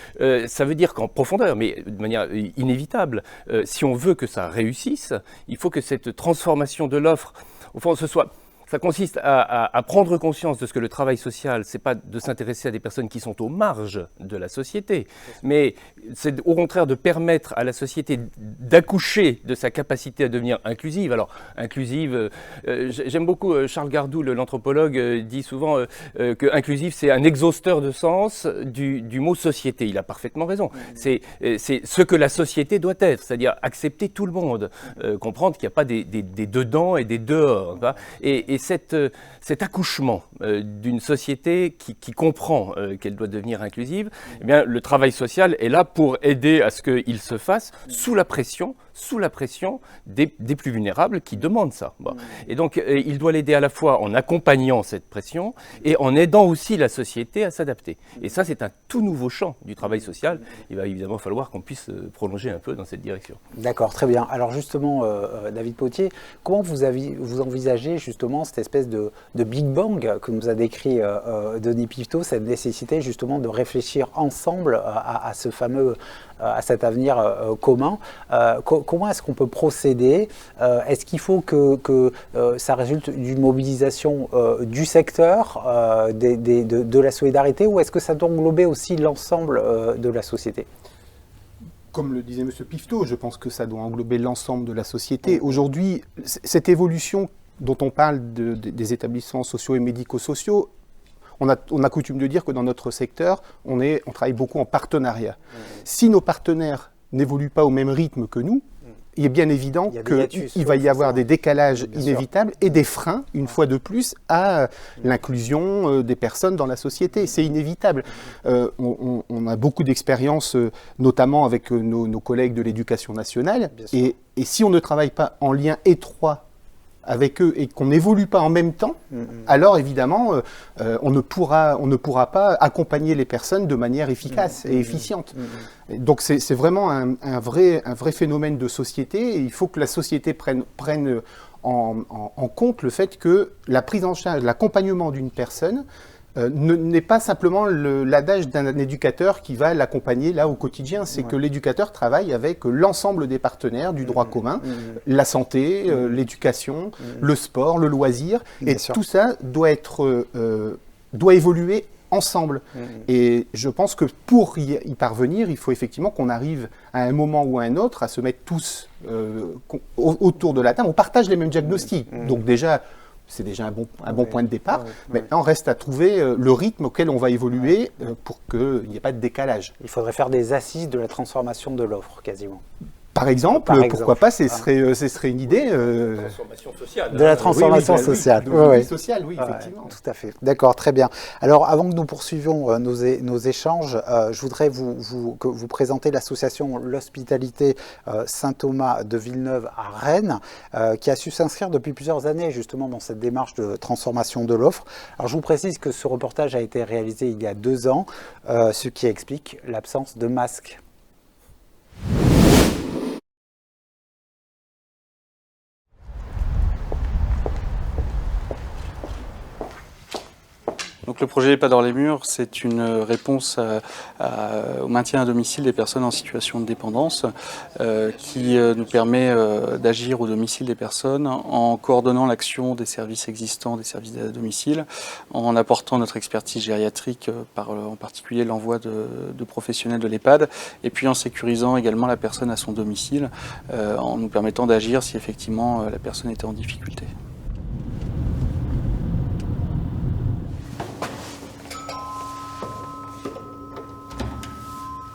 ça veut dire qu'en profondeur, mais de manière inévitable, si on veut que ça réussisse, il faut que cette transformation de l'offre, au fond, ce soit Ça consiste à prendre conscience de ce que le travail social, c'est pas de s'intéresser à des personnes qui sont aux marges de la société, mais c'est au contraire de permettre à la société d'accoucher de sa capacité à devenir inclusive. Alors, inclusive, j'aime beaucoup Charles Gardou, l'anthropologue, dit souvent que inclusive, c'est un exhausteur de sens du mot société. Il a parfaitement raison. C'est ce que la société doit être, c'est-à-dire accepter tout le monde, comprendre qu'il n'y a pas des dedans et des dehors. Et cet accouchement d'une société qui comprend qu'elle doit devenir inclusive, eh bien, le travail social est là pour aider à ce qu'il se fasse sous la pression des plus vulnérables qui demandent ça. Bon. Et donc, il doit l'aider à la fois en accompagnant cette pression et en aidant aussi la société à s'adapter. Et ça, c'est un tout nouveau champ du travail social. Il va évidemment falloir qu'on puisse prolonger un peu dans cette direction. D'accord, très bien. Alors justement, David Potier, comment vous envisagez justement cette espèce de Big Bang que nous a décrit Denis Pifto, cette nécessité justement de réfléchir ensemble à ce fameux, à cet avenir commun. Comment est-ce qu'on peut procéder? Est-ce qu'il faut que ça résulte d'une mobilisation du secteur, de la solidarité, ou est-ce que ça doit englober aussi l'ensemble de la société? Comme le disait M. Pifto, je pense que ça doit englober l'ensemble de la société. Aujourd'hui, cette évolution dont on parle des établissements sociaux et médico-sociaux, on a coutume de dire que dans notre secteur, on travaille beaucoup en partenariat. Si nos partenaires n'évoluent pas au même rythme que nous, il est bien évident qu'il va y avoir des décalages inévitables et des freins, une fois de plus, à l'inclusion des personnes dans la société. C'est inévitable. On a beaucoup d'expériences, notamment avec nos collègues de l'éducation nationale. Et si on ne travaille pas en lien étroit avec eux et qu'on n'évolue pas en même temps, alors évidemment, on ne pourra pas accompagner les personnes de manière efficace et efficiente. Donc c'est vraiment un vrai phénomène de société, et il faut que la société prenne en compte le fait que la prise en charge, l'accompagnement d'une personne n'est pas simplement l'adage d'un éducateur qui va l'accompagner là au quotidien. C'est que l'éducateur travaille avec l'ensemble des partenaires du droit commun, la santé, l'éducation, le sport, le loisir, et tout ça doit évoluer ensemble. Et je pense que pour y parvenir, il faut effectivement qu'on arrive à un moment ou à un autre à se mettre tous autour de la table. On partage les mêmes diagnostics. Donc déjà, c'est déjà un bon point de départ. Maintenant, reste à trouver le rythme auquel on va évoluer pour qu'il n'y ait pas de décalage. Il faudrait faire des assises de la transformation de l'offre, quasiment. Par exemple, pourquoi pas, ce serait une idée. Transformation sociale. De la transformation sociale. Oui, sociale, oui, effectivement. Tout à fait. D'accord, très bien. Alors, avant que nous poursuivions nos échanges, je voudrais que vous présenter l'association L'Hospitalité Saint-Thomas de Villeneuve à Rennes, qui a su s'inscrire depuis plusieurs années justement dans cette démarche de transformation de l'offre. Alors, je vous précise que ce reportage a été réalisé il y a 2 ans, ce qui explique l'absence de masques. Donc le projet Pas dans les murs, c'est une réponse au maintien à domicile des personnes en situation de dépendance qui nous permet d'agir au domicile des personnes en coordonnant l'action des services existants, des services d'aide à domicile, en apportant notre expertise gériatrique, en particulier l'envoi de professionnels de l'EHPAD, et puis en sécurisant également la personne à son domicile, en nous permettant d'agir si effectivement la personne était en difficulté.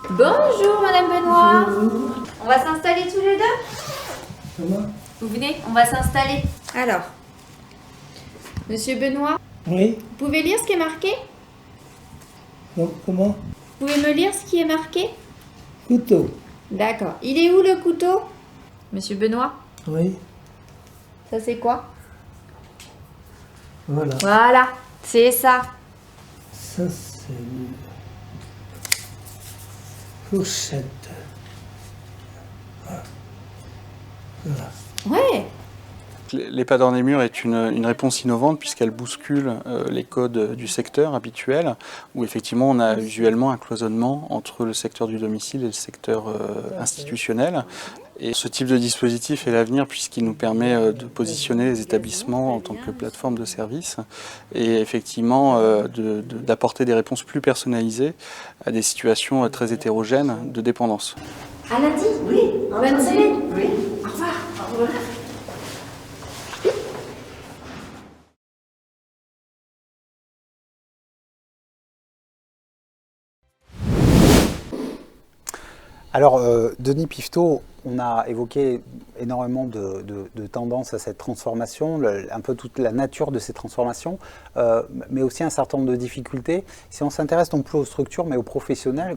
Bonjour Madame Benoît. Bonjour. On va s'installer tous les deux? Comment? Vous venez? On va s'installer. Alors, Monsieur Benoît? Oui. Vous pouvez lire ce qui est marqué? Comment? Vous pouvez me lire ce qui est marqué? Couteau. D'accord. Il est où le couteau? Monsieur Benoît? Oui. Ça c'est quoi? Voilà. Voilà, c'est ça. Ça c'est une fourchette. Voilà. Ouais. L'EHPAD dans les murs est une réponse innovante puisqu'elle bouscule les codes du secteur habituel, où effectivement on a usuellement un cloisonnement entre le secteur du domicile et le secteur institutionnel. Et ce type de dispositif est l'avenir puisqu'il nous permet de positionner les établissements en tant que plateforme de service et effectivement d'apporter des réponses plus personnalisées à des situations très hétérogènes de dépendance. À lundi. Oui. Bonne semaine. Oui. Au revoir. Au revoir. Alors, Denis Pifto, on a évoqué énormément de tendances à cette transformation, un peu toute la nature de ces transformations, mais aussi un certain nombre de difficultés. Si on s'intéresse non plus aux structures, mais aux professionnels,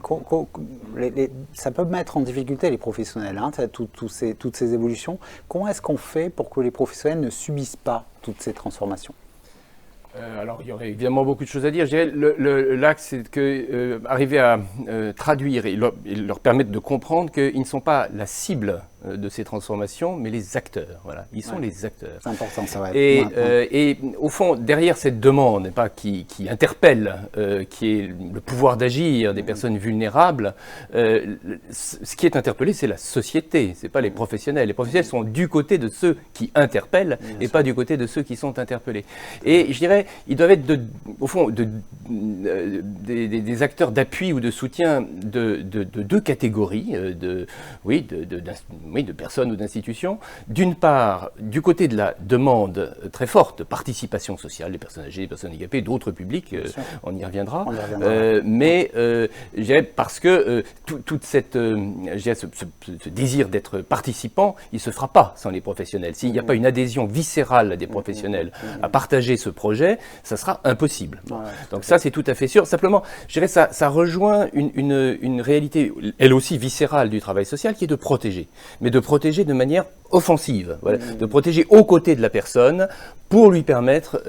ça peut mettre en difficulté les professionnels, hein, toutes ces évolutions. Comment est-ce qu'on fait pour que les professionnels ne subissent pas toutes ces transformations ? Alors, il y aurait évidemment beaucoup de choses à dire. Je dirais l'axe, c'est que arriver à traduire et leur permettre de comprendre qu'ils ne sont pas la cible de ces transformations, mais les acteurs. Voilà, ils sont les acteurs. C'est important, ça va. Et au fond, derrière cette demande, qui interpelle, qui est le pouvoir d'agir des personnes vulnérables, ce qui est interpellé, c'est la société. C'est pas les professionnels. Les professionnels sont du côté de ceux qui interpellent et pas du côté de ceux qui sont interpellés. Et je dirais, ils doivent être, au fond, des acteurs d'appui ou de soutien de deux catégories, de personnes ou d'institutions. D'une part, du côté de la demande très forte de participation sociale, des personnes âgées, des personnes handicapées, d'autres publics, on y reviendra. Mais je dirais parce que toute cette, ce désir d'être participant, il ne se fera pas sans les professionnels. S'il n'y a pas une adhésion viscérale des professionnels à partager ce projet, ça sera impossible. Donc ça, c'est tout à fait sûr. Simplement, je dirais ça rejoint une réalité, elle aussi viscérale du travail social, qui est de protéger. Mais de protéger de manière offensive, voilà, de protéger aux côtés de la personne pour lui permettre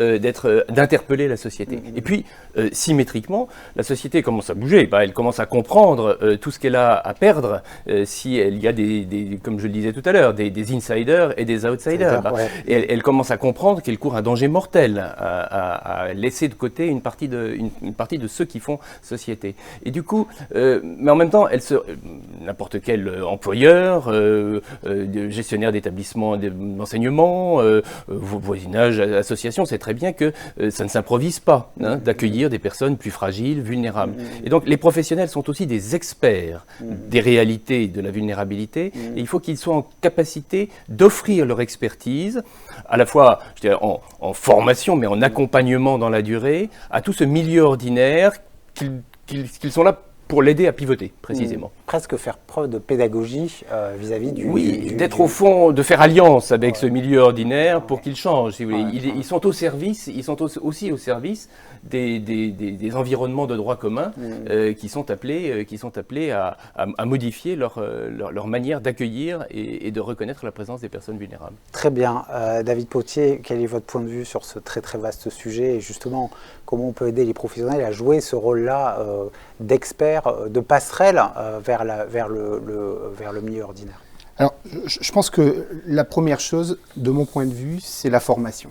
d'interpeller la société. Et puis, symétriquement, la société commence à bouger, elle commence à comprendre tout ce qu'elle a à perdre si il y a comme je le disais tout à l'heure, des insiders et des outsiders. Et elle commence à comprendre qu'elle court un danger mortel à laisser de côté une partie de ceux qui font société. Et du coup, mais en même temps, n'importe quel employeur, gestionnaire d'établissements d'enseignement, voisinage, association, sait très bien que ça ne s'improvise pas d'accueillir des personnes plus fragiles, vulnérables. Et donc les professionnels sont aussi des experts des réalités de la vulnérabilité et il faut qu'ils soient en capacité d'offrir leur expertise, à la fois je dirais, en formation mais en accompagnement dans la durée, à tout ce milieu ordinaire qu'ils sont là pour l'aider à pivoter, précisément. Presque faire preuve de pédagogie vis-à-vis du... Oui, d'être au fond, de faire alliance avec ce milieu ordinaire pour qu'il change, si vous voulez. Ils sont au service, ils sont aussi au service des environnements de droit commun qui sont appelés à modifier leur manière d'accueillir et de reconnaître la présence des personnes vulnérables. Très bien. David Potier, quel est votre point de vue sur ce très très vaste sujet et justement comment on peut aider les professionnels à jouer ce rôle-là d'expert, de passerelle vers le milieu ordinaire? Alors, je pense que la première chose, de mon point de vue, c'est la formation.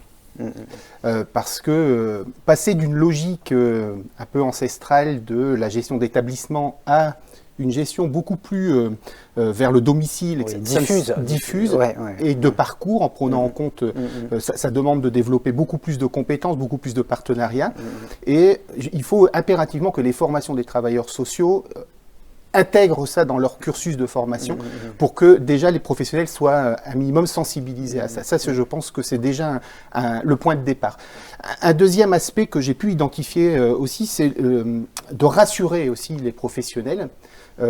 Parce que passer d'une logique un peu ancestrale de la gestion d'établissement à une gestion beaucoup plus vers le domicile, diffuse et de parcours, en prenant en compte, ça demande de développer beaucoup plus de compétences, beaucoup plus de partenariats. Et il faut impérativement que les formations des travailleurs sociaux intègrent ça dans leur cursus de formation pour que déjà les professionnels soient un minimum sensibilisés à ça. Ça, je pense que c'est déjà le point de départ. Un deuxième aspect que j'ai pu identifier aussi, c'est de rassurer aussi les professionnels.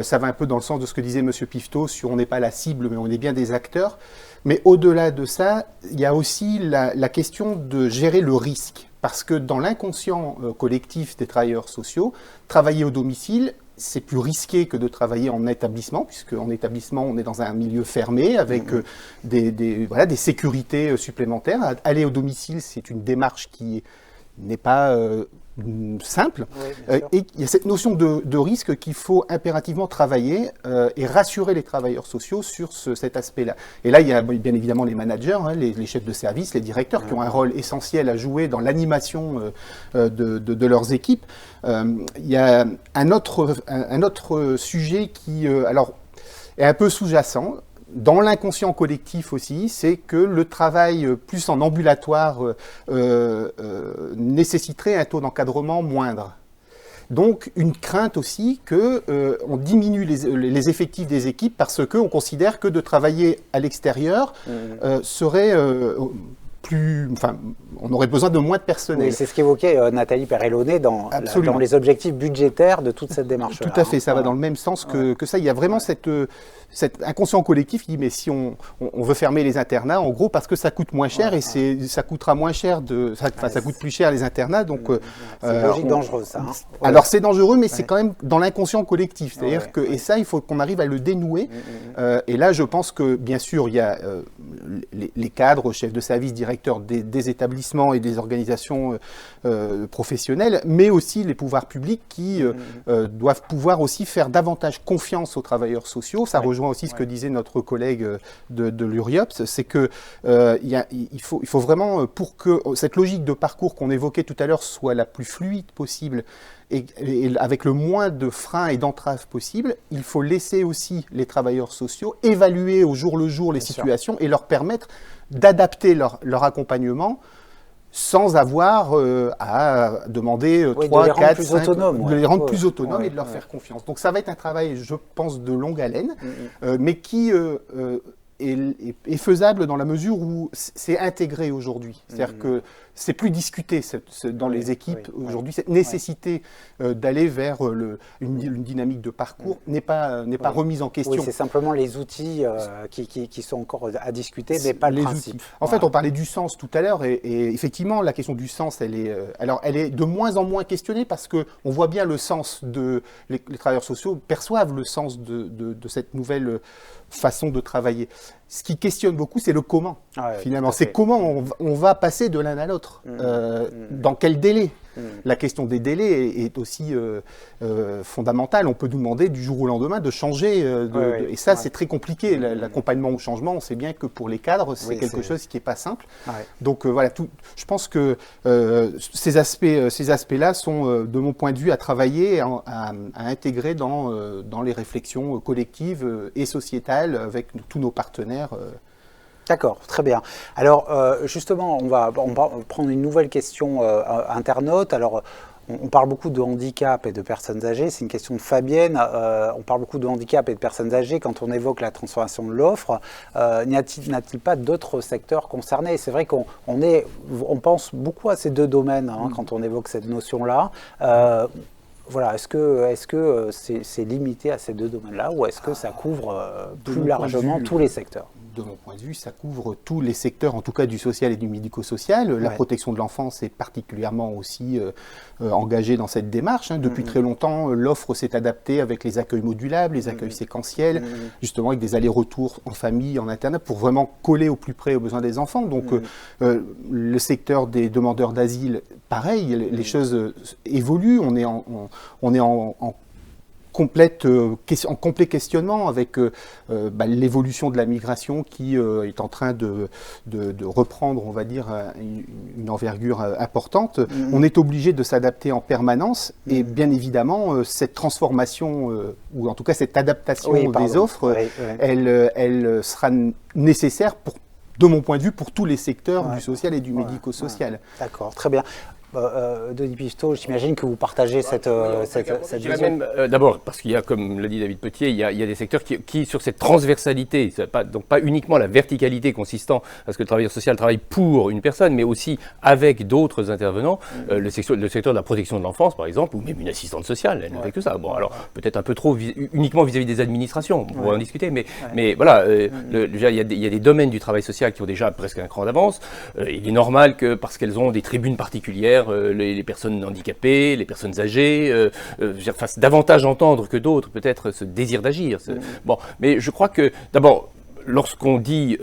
Ça va un peu dans le sens de ce que disait M. Pifto sur on n'est pas la cible, mais on est bien des acteurs. Mais au-delà de ça, il y a aussi la question de gérer le risque. Parce que dans l'inconscient collectif des travailleurs sociaux, travailler au domicile, c'est plus risqué que de travailler en établissement, puisque en établissement, on est dans un milieu fermé avec des sécurités supplémentaires. Aller au domicile, c'est une démarche qui n'est pas simple. Et il y a cette notion de risque qu'il faut impérativement travailler et rassurer les travailleurs sociaux sur cet aspect-là. Et là, il y a bien évidemment les managers, les chefs de service, les directeurs qui ont un rôle essentiel à jouer dans l'animation de leurs équipes. Il y a un autre sujet qui est un peu sous-jacent, dans l'inconscient collectif aussi, c'est que le travail plus en ambulatoire nécessiterait un taux d'encadrement moindre. Donc une crainte aussi qu'on diminue les effectifs des équipes parce qu'on considère que de travailler à l'extérieur serait on aurait besoin de moins de personnel. Oui, c'est ce qu'évoquait Nathalie Perellonnet dans les objectifs budgétaires de toute cette démarche. Tout à fait, ça va dans le même sens que ça. Il y a vraiment cet inconscient collectif qui dit mais si on veut fermer les internats, en gros parce que ça coûte moins cher et ça coûtera moins cher ça coûte plus cher les internats. Donc c'est une logique dangereuse ça. Alors c'est dangereux, mais c'est quand même dans l'inconscient collectif. C'est-à-dire que et ça il faut qu'on arrive à le dénouer. Et là je pense que bien sûr il y a les cadres, chefs de service, directeurs des établissements et des organisations professionnelles, mais aussi les pouvoirs publics qui doivent pouvoir aussi faire davantage confiance aux travailleurs sociaux. Ça rejoint aussi ce que disait notre collègue de l'URIOPS, c'est que il faut vraiment, pour que cette logique de parcours qu'on évoquait tout à l'heure soit la plus fluide possible, et avec le moins de freins et d'entraves possible, il faut laisser aussi les travailleurs sociaux évaluer au jour le jour les situations et leur permettre d'adapter leur accompagnement sans avoir à demander 3, 4, 5, de les rendre plus autonomes et de leur faire confiance. Donc ça va être un travail, je pense, de longue haleine, mais qui est faisable dans la mesure où c'est intégré aujourd'hui. C'est-à-dire que c'est plus discuté dans les équipes aujourd'hui. Cette nécessité d'aller vers une dynamique de parcours n'est pas remise en question. Oui, c'est simplement les outils qui sont encore à discuter, mais pas le principe. Outils. En fait, on parlait du sens tout à l'heure, et effectivement, la question du sens, elle est de moins en moins questionnée parce qu'on voit bien le sens les travailleurs sociaux perçoivent le sens de cette nouvelle façon de travailler. Ce qui questionne beaucoup, c'est le comment, finalement. C'est comment on va passer de l'un à l'autre. Dans quel délai? La question des délais est aussi fondamentale. On peut nous demander du jour au lendemain de changer. Et ça, c'est très compliqué. L'accompagnement au changement, on sait bien que pour les cadres, c'est quelque chose qui n'est pas simple. Donc voilà, je pense que ces aspects-là sont, de mon point de vue, à travailler, à intégrer dans les réflexions collectives et sociétales avec tous nos partenaires. D'accord, très bien. Alors justement, on va prendre une nouvelle question internaute. Alors on parle beaucoup de handicap et de personnes âgées, c'est une question de Fabienne. On parle beaucoup de handicap et de personnes âgées quand on évoque la transformation de l'offre. N'y a-t-il pas d'autres secteurs concernés? C'est vrai qu'on pense beaucoup à ces deux domaines quand on évoque cette notion-là. Voilà, est-ce que c'est limité à ces deux domaines-là ou est-ce que ça couvre plus largement tous les secteurs? De mon point de vue, ça couvre tous les secteurs, en tout cas du social et du médico-social. La protection de l'enfance est particulièrement aussi engagée dans cette démarche. Depuis très longtemps, l'offre s'est adaptée avec les accueils modulables, les accueils séquentiels, justement avec des allers-retours en famille, en internat, pour vraiment coller au plus près aux besoins des enfants. Donc le secteur des demandeurs d'asile, pareil, les choses évoluent. On est en complet questionnement avec l'évolution de la migration qui est en train de reprendre, on va dire, une envergure importante. On est obligé de s'adapter en permanence et bien évidemment, cette transformation, ou en tout cas cette adaptation des offres, elle sera nécessaire de mon point de vue, pour tous les secteurs du social et du médico-social. D'accord, très bien. Denis Pifto, j'imagine que vous partagez cette vision. D'abord, parce qu'il y a, comme l'a dit David Petier, il y a des secteurs qui sur cette transversalité, donc pas uniquement la verticalité consistant à ce que le travailleur social travaille pour une personne, mais aussi avec d'autres intervenants, le secteur de la protection de l'enfance, par exemple, ou même une assistante sociale, elle ne fait que ça. Bon, alors peut-être un peu trop uniquement vis-à-vis des administrations, on pourrait en discuter, mais voilà, il y a des domaines du travail social qui ont déjà presque un cran d'avance. Il est normal que, parce qu'elles ont des tribunes particulières, les personnes handicapées, les personnes âgées, fassent davantage entendre que d'autres, peut-être, ce désir d'agir. Bon, mais je crois que, d'abord, lorsqu'on dit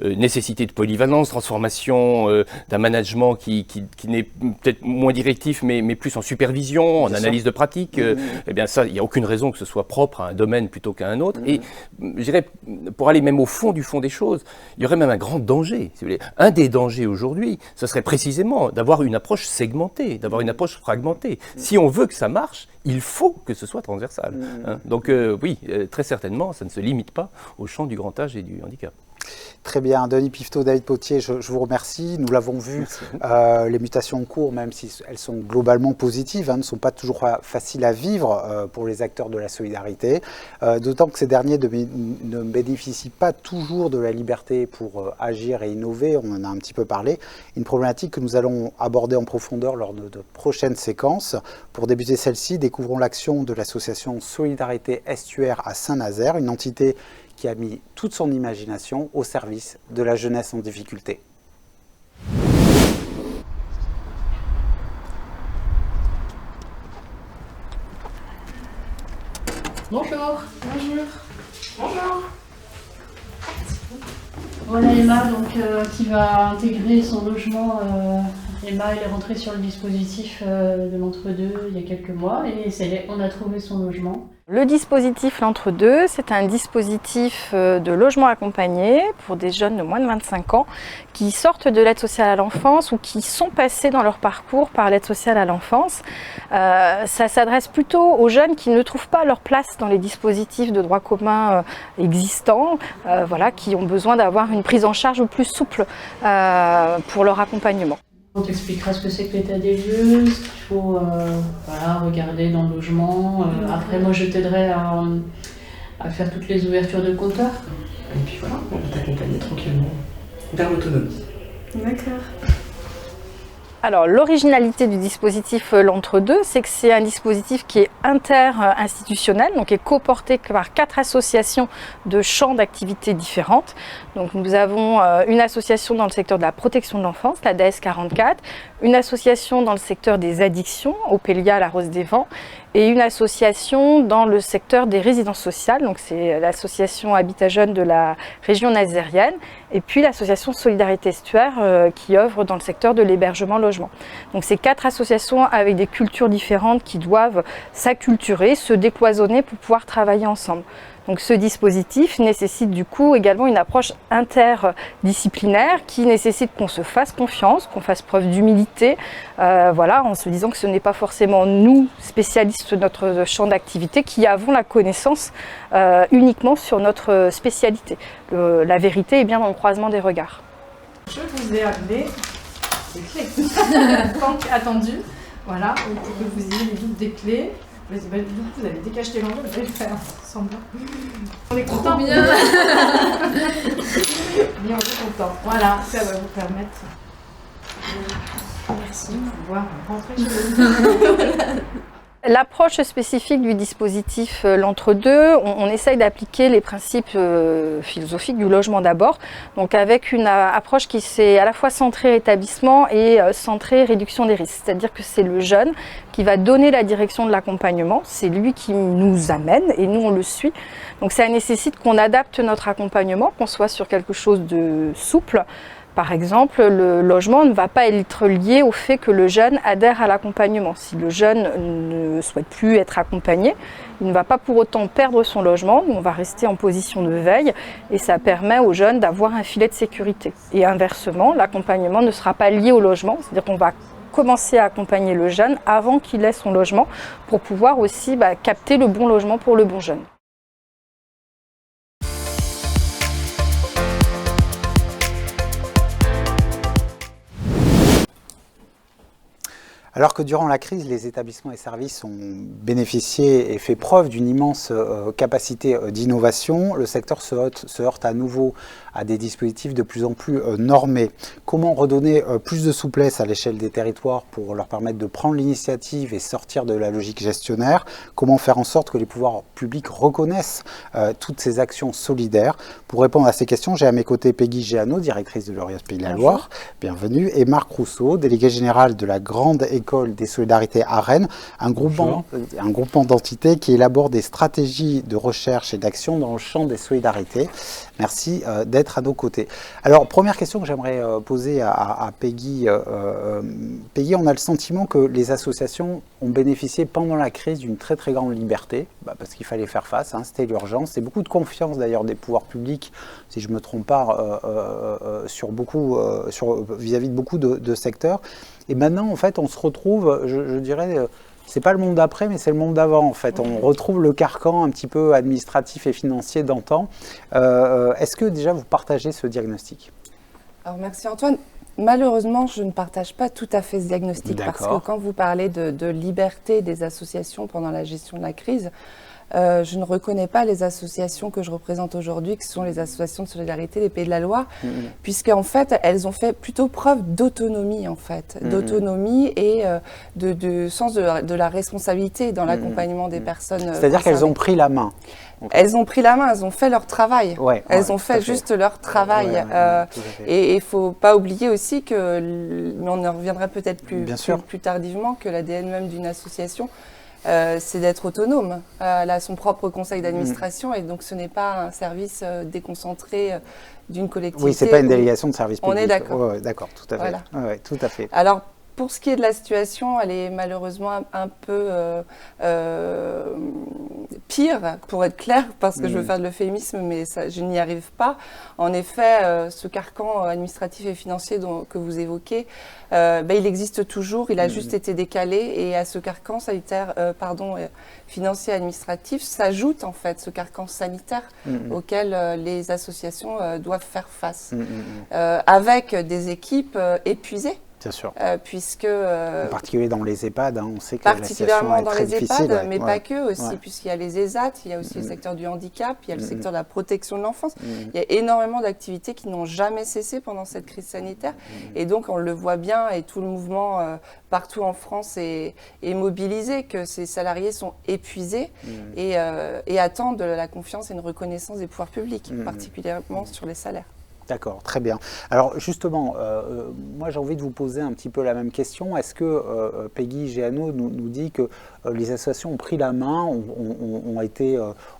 nécessité de polyvalence, transformation d'un management qui n'est peut-être moins directif, mais plus en supervision, en analyse de pratique, eh bien ça, il n'y a aucune raison que ce soit propre à un domaine plutôt qu'à un autre. Et je dirais, pour aller même au fond des choses, il y aurait même un grand danger, si vous voulez. Un des dangers aujourd'hui, ce serait précisément d'avoir une approche segmentée, d'avoir une approche fragmentée. Si on veut que ça marche, il faut que ce soit transversal. Donc oui, très certainement, ça ne se limite pas au champ du grand âge et du handicap. Très bien, Denis Pifto, David Potier, je vous remercie. Nous l'avons vu, les mutations en cours, même si elles sont globalement positives, ne sont pas toujours faciles à vivre pour les acteurs de la solidarité, d'autant que ces derniers ne bénéficient pas toujours de la liberté pour agir et innover, on en a un petit peu parlé, une problématique que nous allons aborder en profondeur lors de notre prochaine séquence. Pour débuter celle-ci, découvrons l'action de l'association Solidarité Estuaire à Saint-Nazaire, une entité qui a mis toute son imagination au service de la jeunesse en difficulté. Bonjour. Bonjour. Bonjour. Voilà Emma qui va intégrer son logement. Emma elle est rentrée sur le dispositif de l'entre-deux il y a quelques mois et ça y est, on a trouvé son logement. Le dispositif l'entre-deux, c'est un dispositif de logement accompagné pour des jeunes de moins de 25 ans qui sortent de l'aide sociale à l'enfance ou qui sont passés dans leur parcours par l'aide sociale à l'enfance. Ça s'adresse plutôt aux jeunes qui ne trouvent pas leur place dans les dispositifs de droit commun existants, qui ont besoin d'avoir une prise en charge plus souple pour leur accompagnement. On t'expliquera ce que c'est que l'état des lieux, ce qu'il faut regarder dans le logement. Après, moi, je t'aiderai à faire toutes les ouvertures de compteurs. Et puis voilà, on va t'accompagner tranquillement vers l'autonomie. D'accord. Alors l'originalité du dispositif l'entre-deux, c'est que c'est un dispositif qui est inter-institutionnel, donc est coporté par 4 associations de champs d'activités différentes. Donc nous avons une association dans le secteur de la protection de l'enfance, la DS 44, une association dans le secteur des addictions, Opélia, la Rose des Vents, et une association dans le secteur des résidences sociales, donc c'est l'association Habitat Jeune de la région nazérienne, et puis l'association Solidarité Estuaire qui œuvre dans le secteur de l'hébergement-logement. Donc c'est 4 associations avec des cultures différentes qui doivent s'acculturer, se décloisonner pour pouvoir travailler ensemble. Donc ce dispositif nécessite du coup également une approche interdisciplinaire qui nécessite qu'on se fasse confiance, qu'on fasse preuve d'humilité, en se disant que ce n'est pas forcément nous, spécialistes de notre champ d'activité, qui avons la connaissance uniquement sur notre spécialité. La vérité est bien dans le croisement des regards. Je vous ai amené des clés. Tant attendu. Voilà, pour que vous ayez les doubles des clés. Du coup, vous allez décacheter l'enveloppe, vous allez le faire semblant. On est content. Bien. Bien, on est content. Voilà, ça va vous permettre de pouvoir rentrer chez vous. L'approche spécifique du dispositif l'entre-deux, on essaye d'appliquer les principes philosophiques du logement d'abord, donc avec une approche qui s'est à la fois centrée établissement et centrée réduction des risques. C'est-à-dire que c'est le jeune qui va donner la direction de l'accompagnement, c'est lui qui nous amène et nous on le suit. Donc ça nécessite qu'on adapte notre accompagnement, qu'on soit sur quelque chose de souple. Par exemple, le logement ne va pas être lié au fait que le jeune adhère à l'accompagnement. Si le jeune ne souhaite plus être accompagné, il ne va pas pour autant perdre son logement, on va rester en position de veille et ça permet au jeune d'avoir un filet de sécurité. Et inversement, l'accompagnement ne sera pas lié au logement, c'est-à-dire qu'on va commencer à accompagner le jeune avant qu'il ait son logement pour pouvoir aussi capter le bon logement pour le bon jeune. Alors que durant la crise, les établissements et services ont bénéficié et fait preuve d'une immense capacité d'innovation, le secteur se heurte à nouveau à des dispositifs de plus en plus normés. Comment redonner plus de souplesse à l'échelle des territoires pour leur permettre de prendre l'initiative et sortir de la logique gestionnaire? Comment faire en sorte que les pouvoirs publics reconnaissent toutes ces actions solidaires? Pour répondre à ces questions, j'ai à mes côtés Peggy Géano, directrice de l'Orias Pays de la Loire, bienvenue, et Marc Rousseau, délégué général de la Grande École des Solidarités à Rennes, un groupement d'entités qui élabore des stratégies de recherche et d'action dans le champ des solidarités. Merci d'être à nos côtés. Alors, première question que j'aimerais poser à Peggy. Peggy, on a le sentiment que les associations ont bénéficié pendant la crise d'une très très grande liberté, parce qu'il fallait faire face, c'était l'urgence, et beaucoup de confiance d'ailleurs des pouvoirs publics, si je ne me trompe pas, vis-à-vis de beaucoup de secteurs. Et maintenant, en fait, on se retrouve, je dirais, c'est pas le monde d'après, mais c'est le monde d'avant en fait. On retrouve le carcan un petit peu administratif et financier d'antan. Est-ce que déjà vous partagez ce diagnostic? Alors merci Antoine. Malheureusement, je ne partage pas tout à fait ce diagnostic parce que quand vous parlez de liberté des associations pendant la gestion de la crise, je ne reconnais pas les associations que je représente aujourd'hui, qui sont les associations de solidarité des Pays de la Loire, puisque en fait, elles ont fait plutôt preuve d'autonomie, en fait, d'autonomie et de sens de la responsabilité dans l'accompagnement des personnes. C'est-à-dire qu'elles ont pris la main. Elles ont pris la main, elles ont fait leur travail. Elles ont fait juste leur travail. Et il ne faut pas oublier aussi que, mais on en reviendra peut-être plus tardivement, que l'ADN même d'une association, c'est d'être autonome. Elle a son propre conseil d'administration et donc ce n'est pas un service déconcentré d'une collectivité. Oui, ce n'est pas une délégation de service public. On est d'accord. D'accord, tout à fait. Voilà. Tout à fait. Alors, pour ce qui est de la situation, elle est malheureusement un peu pire, pour être clair, parce que je veux faire de l'euphémisme, mais ça, je n'y arrive pas. En effet, ce carcan administratif et financier que vous évoquez, il existe toujours, il a juste été décalé, et à ce carcan sanitaire, financier et administratif s'ajoute en fait ce carcan sanitaire auquel les associations doivent faire face, avec des équipes épuisées. Bien sûr. En particulier dans les EHPAD, on sait que la situation est très difficile. Particulièrement dans les EHPAD, mais pas que aussi, puisqu'il y a les ESAT, il y a aussi le secteur du handicap, il y a le secteur de la protection de l'enfance. Il y a énormément d'activités qui n'ont jamais cessé pendant cette crise sanitaire. Et donc, on le voit bien, et tout le mouvement partout en France est mobilisé, que ces salariés sont épuisés et attendent de la confiance et une reconnaissance des pouvoirs publics, particulièrement sur les salaires. D'accord, très bien. Alors justement, moi j'ai envie de vous poser un petit peu la même question. Est-ce que Peggy Géano nous dit que les associations ont pris la main, ont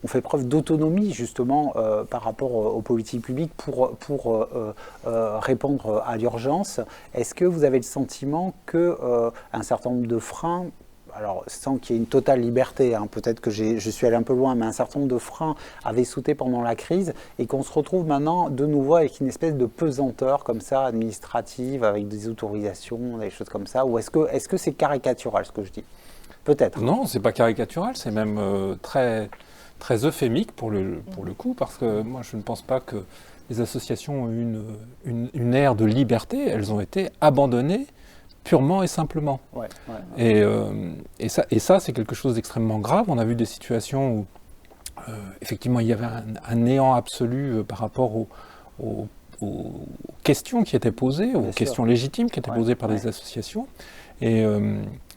fait preuve d'autonomie justement par rapport aux politiques publiques pour répondre à l'urgence? Est-ce que vous avez le sentiment qu'un certain nombre de freins, alors sans qu'il y ait une totale liberté, peut-être que je suis allé un peu loin, mais un certain nombre de freins avaient sauté pendant la crise et qu'on se retrouve maintenant de nouveau avec une espèce de pesanteur comme ça, administrative, avec des autorisations, des choses comme ça, ou est-ce que c'est caricatural ce que je dis? Peut-être. Non, c'est pas caricatural, c'est même très, très euphémique pour le coup, parce que moi je ne pense pas que les associations ont eu une ère de liberté, elles ont été abandonnées purement et simplement. Et ça, c'est quelque chose d'extrêmement grave. On a vu des situations où, effectivement, il y avait un néant absolu par rapport aux questions qui étaient posées, aux questions légitimes qui étaient posées par des associations. Et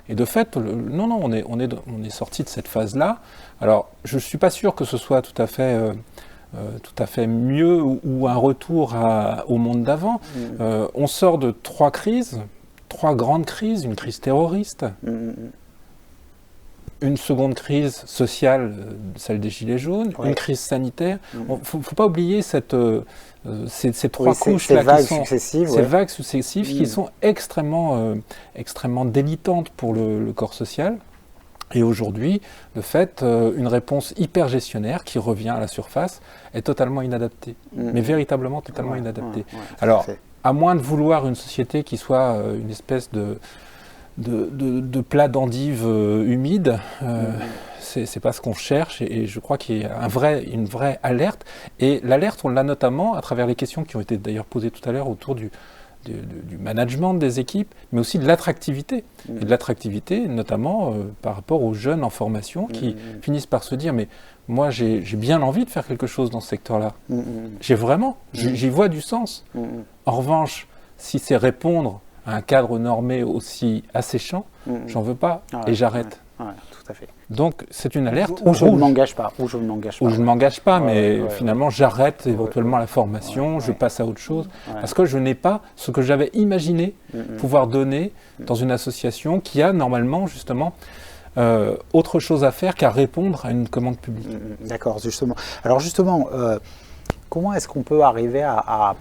de fait, on est sorti de cette phase-là. Alors, je ne suis pas sûr que ce soit tout à fait mieux ou un retour au monde d'avant. On sort de trois grandes crises, une crise terroriste, une seconde crise sociale, celle des Gilets jaunes, une crise sanitaire. Il ne faut pas oublier ces trois couches-là, ces vagues successives qui sont extrêmement délitantes pour le corps social. Et aujourd'hui, de fait, une réponse hyper gestionnaire qui revient à la surface est totalement inadaptée, mais véritablement totalement inadaptée. Alors, à moins de vouloir une société qui soit une espèce de plat d'endive humide, c'est pas ce qu'on cherche, et je crois qu'il y a une vraie alerte. Et l'alerte, on l'a notamment à travers les questions qui ont été d'ailleurs posées tout à l'heure autour du management des équipes, mais aussi de l'attractivité. Et de l'attractivité, notamment par rapport aux jeunes en formation qui finissent par se dire « mais moi j'ai bien envie de faire quelque chose dans ce secteur-là. J'y vois du sens. En revanche, si c'est répondre à un cadre normé aussi asséchant, j'en veux pas et j'arrête. » Tout à fait. Donc c'est une alerte où je rouge. ne m'engage pas. Ou je ne m'engage pas, mais finalement j'arrête éventuellement la formation, je passe à autre chose, parce que je n'ai pas ce que j'avais imaginé pouvoir donner dans une association qui a normalement justement autre chose à faire qu'à répondre à une commande publique. D'accord, justement. Alors justement, comment est-ce qu'on peut arriver à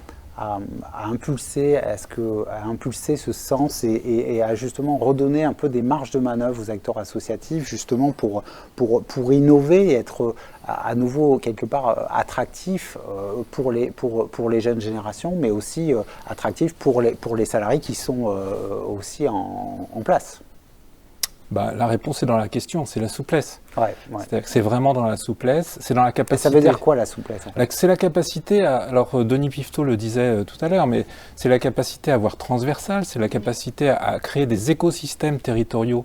impulser ce sens et à justement redonner un peu des marges de manœuvre aux acteurs associatifs, justement pour innover et être à nouveau quelque part attractif pour les jeunes générations, mais aussi attractif pour les salariés qui sont aussi en place? La réponse est dans la question, c'est la souplesse. Ouais. C'est-à-dire que c'est vraiment dans la souplesse, c'est dans la capacité... Et ça veut dire quoi la souplesse en fait? C'est la capacité à... Alors Denis Pifto le disait tout à l'heure, mais c'est la capacité à voir transversal, c'est la capacité à créer des écosystèmes territoriaux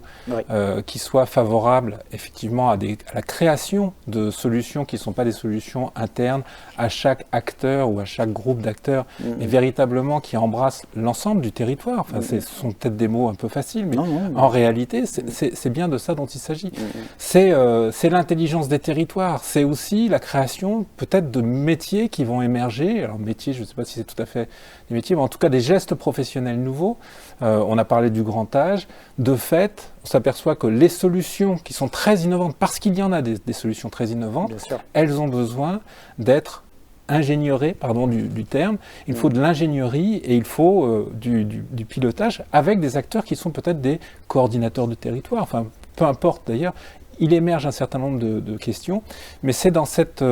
qui soient favorables effectivement à la création de solutions qui ne sont pas des solutions internes à chaque acteur ou à chaque groupe d'acteurs, mais véritablement qui embrassent l'ensemble du territoire. Enfin, ce sont peut-être des mots un peu faciles, mais en réalité, c'est bien de ça dont il s'agit. C'est l'intelligence des territoires, c'est aussi la création peut-être de métiers qui vont émerger. Alors métiers, je ne sais pas si c'est tout à fait des métiers, mais en tout cas des gestes professionnels nouveaux. On a parlé du grand âge. De fait, on s'aperçoit que les solutions qui sont très innovantes, parce qu'il y en a des solutions très innovantes, elles ont besoin d'être ingénieurées, pardon du terme. Il faut de l'ingénierie et il faut du pilotage avec des acteurs qui sont peut-être des coordinateurs de territoire. Enfin, peu importe d'ailleurs. Il émerge un certain nombre de questions, mais c'est dans cette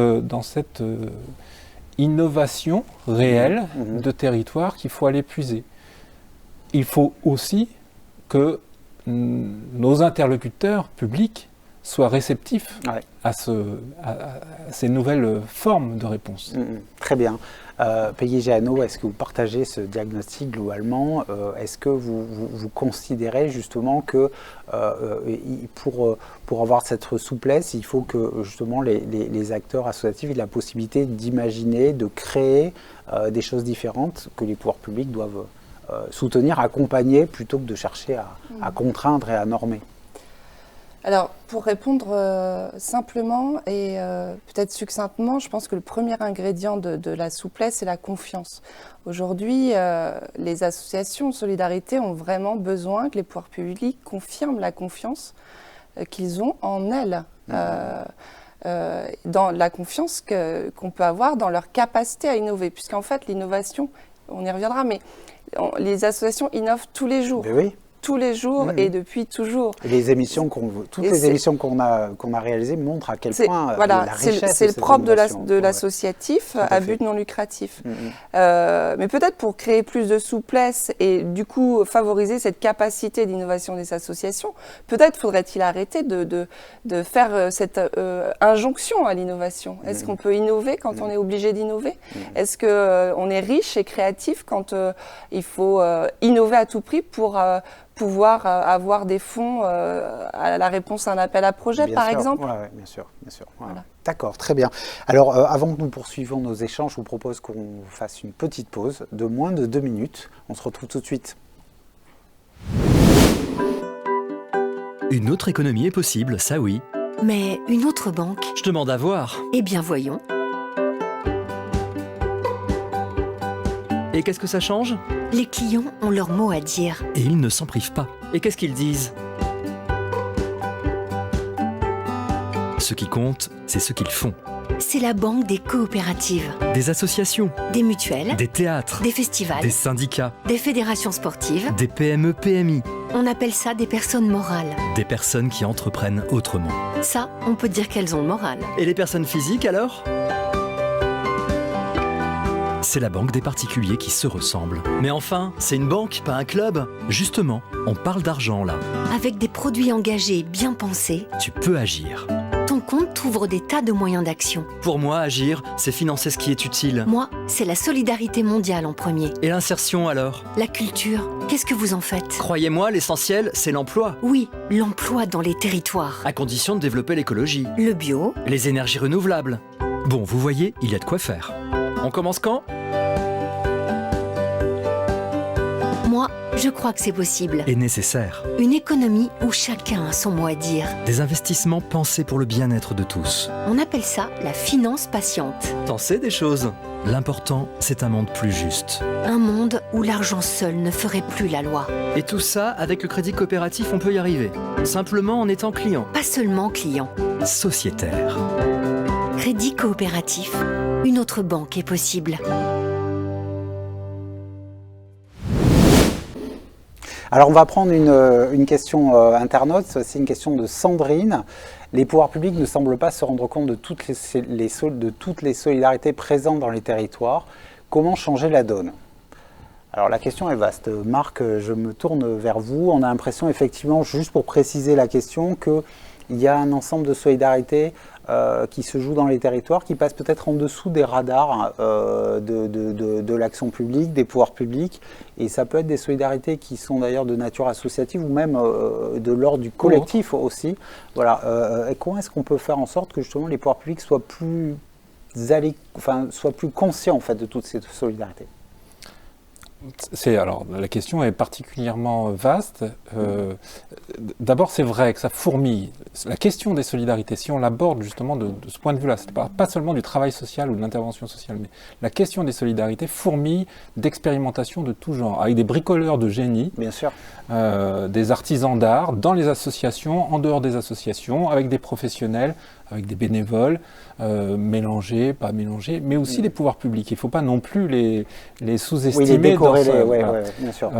innovation réelle de territoire qu'il faut aller puiser. Il faut aussi que nos interlocuteurs publics soient réceptifs à ces nouvelles formes de réponse. Très bien. Peggy Jeannot, est-ce que vous partagez ce diagnostic globalement? Est-ce que vous considérez justement que pour avoir cette souplesse, il faut que justement les acteurs associatifs aient la possibilité d'imaginer, de créer des choses différentes que les pouvoirs publics doivent soutenir, accompagner, plutôt que de chercher à contraindre et à normer? Alors, pour répondre simplement et peut-être succinctement, je pense que le premier ingrédient de la souplesse, c'est la confiance. Aujourd'hui, les associations de solidarité ont vraiment besoin que les pouvoirs publics confirment la confiance qu'ils ont en elles. Dans la confiance qu'on peut avoir dans leur capacité à innover. Puisqu'en fait, l'innovation, on y reviendra, mais les associations innovent tous les jours. Mais oui. Tous les jours et depuis toujours. Et les émissions toutes les émissions qu'on a réalisées montrent à quel point la richesse. C'est le propre de l'associatif à but non lucratif. Mais peut-être pour créer plus de souplesse et du coup favoriser cette capacité d'innovation des associations, peut-être faudrait-il arrêter de faire cette injonction à l'innovation. Est-ce qu'on peut innover quand on est obligé d'innover? Est-ce qu'on est riche et créatif quand il faut innover à tout prix pour pouvoir avoir des fonds à la réponse à un appel à projet, par exemple? Oui, bien sûr. Voilà. D'accord, très bien. Alors, avant que nous poursuivions nos échanges, je vous propose qu'on fasse une petite pause de moins de 2 minutes. On se retrouve tout de suite. Une autre économie est possible, ça oui. Mais une autre banque? Je demande à voir. Eh bien, voyons. Et qu'est-ce que ça change? Les clients ont leur mot à dire. Et ils ne s'en privent pas. Et qu'est-ce qu'ils disent? Ce qui compte, c'est ce qu'ils font. C'est la banque des coopératives. Des associations. Des mutuelles. Des théâtres. Des festivals. Des syndicats. Des fédérations sportives. Des PME, PMI. On appelle ça des personnes morales. Des personnes qui entreprennent autrement. Ça, on peut dire qu'elles ont le moral. Et les personnes physiques alors? C'est la banque des particuliers qui se ressemblent. Mais enfin, c'est une banque, pas un club. Justement, on parle d'argent là. Avec des produits engagés bien pensés, tu peux agir. Ton compte t'ouvre des tas de moyens d'action. Pour moi, agir, c'est financer ce qui est utile. Moi, c'est la solidarité mondiale en premier. Et l'insertion alors? La culture, qu'est-ce que vous en faites? Croyez-moi, l'essentiel, c'est l'emploi. Oui, l'emploi dans les territoires. À condition de développer l'écologie. Le bio. Les énergies renouvelables. Bon, vous voyez, il y a de quoi faire. On commence quand? Moi, je crois que c'est possible. Et nécessaire. Une économie où chacun a son mot à dire. Des investissements pensés pour le bien-être de tous. On appelle ça la finance patiente. T'en sais des choses. L'important, c'est un monde plus juste. Un monde où l'argent seul ne ferait plus la loi. Et tout ça, avec le crédit coopératif, on peut y arriver. Simplement en étant client. Pas seulement client. Sociétaire. Crédit coopératif. Une autre banque est possible. Alors on va prendre une question internaute, c'est une question de Sandrine. Les pouvoirs publics ne semblent pas se rendre compte de toutes les solidarités présentes dans les territoires. Comment changer la donne? Alors la question est vaste. Marc, je me tourne vers vous. On a l'impression effectivement, juste pour préciser la question, qu'il y a un ensemble de solidarité qui se joue dans les territoires, qui passe peut-être en dessous des radars de l'action publique, des pouvoirs publics. Et ça peut être des solidarités qui sont d'ailleurs de nature associative ou même de l'ordre du collectif aussi. Voilà. Comment est-ce qu'on peut faire en sorte que justement les pouvoirs publics soient plus conscients en fait, de toutes ces solidarités? Alors, la question est particulièrement vaste. D'abord, c'est vrai que ça fourmille. La question des solidarités, si on l'aborde justement de ce point de vue-là, c'est pas seulement du travail social ou de l'intervention sociale, mais la question des solidarités fourmille d'expérimentations de tout genre, avec des bricoleurs de génie, bien sûr, des artisans d'art, dans les associations, en dehors des associations, avec des professionnels, avec des bénévoles, mélangés, pas mélangés, mais aussi des pouvoirs publics. Il ne faut pas non plus les sous-estimer. Oui, les décorréler, oui, bien sûr.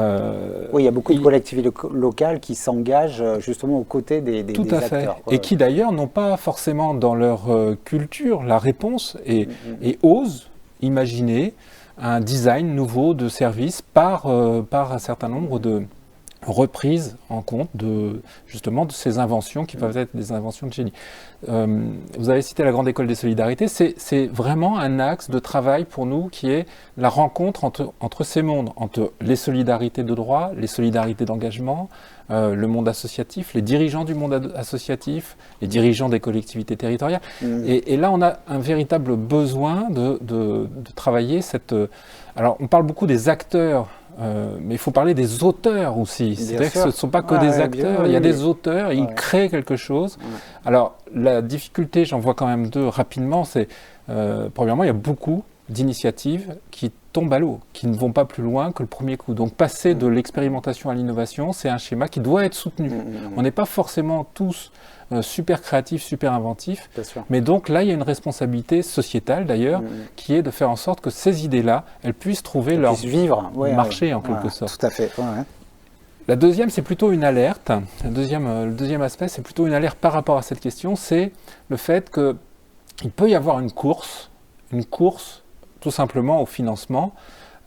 Oui, il y a beaucoup de collectivités locales qui s'engagent justement aux côtés des tout à fait. acteurs. Et qui d'ailleurs n'ont pas forcément dans leur culture la réponse et osent imaginer un design nouveau de service par un certain nombre de reprise en compte justement de ces inventions qui peuvent être des inventions de génie. Vous avez cité la Grande École des Solidarités, c'est vraiment un axe de travail pour nous qui est la rencontre entre ces mondes, entre les solidarités de droit, les solidarités d'engagement, le monde associatif, les dirigeants du monde associatif, les dirigeants des collectivités territoriales. Et là, on a un véritable besoin de travailler cette... Alors, on parle beaucoup des acteurs, mais il faut parler des auteurs aussi. C'est-à-dire que ce ne sont pas que des acteurs, il y a des auteurs, et ils créent quelque chose. Alors, la difficulté, j'en vois quand même deux rapidement, c'est, premièrement, il y a beaucoup d'initiatives qui tombent à l'eau, qui ne vont pas plus loin que le premier coup. Donc, passer de l'expérimentation à l'innovation, c'est un schéma qui doit être soutenu. On n'est pas forcément tous super créatifs, super inventifs, mais donc là, il y a une responsabilité sociétale d'ailleurs, qui est de faire en sorte que ces idées-là, elles puissent trouver leur marché en quelque sorte. Tout à fait. La deuxième, c'est plutôt une alerte. Le deuxième aspect, c'est plutôt une alerte par rapport à cette question, c'est le fait qu'il peut y avoir une course tout simplement au financement.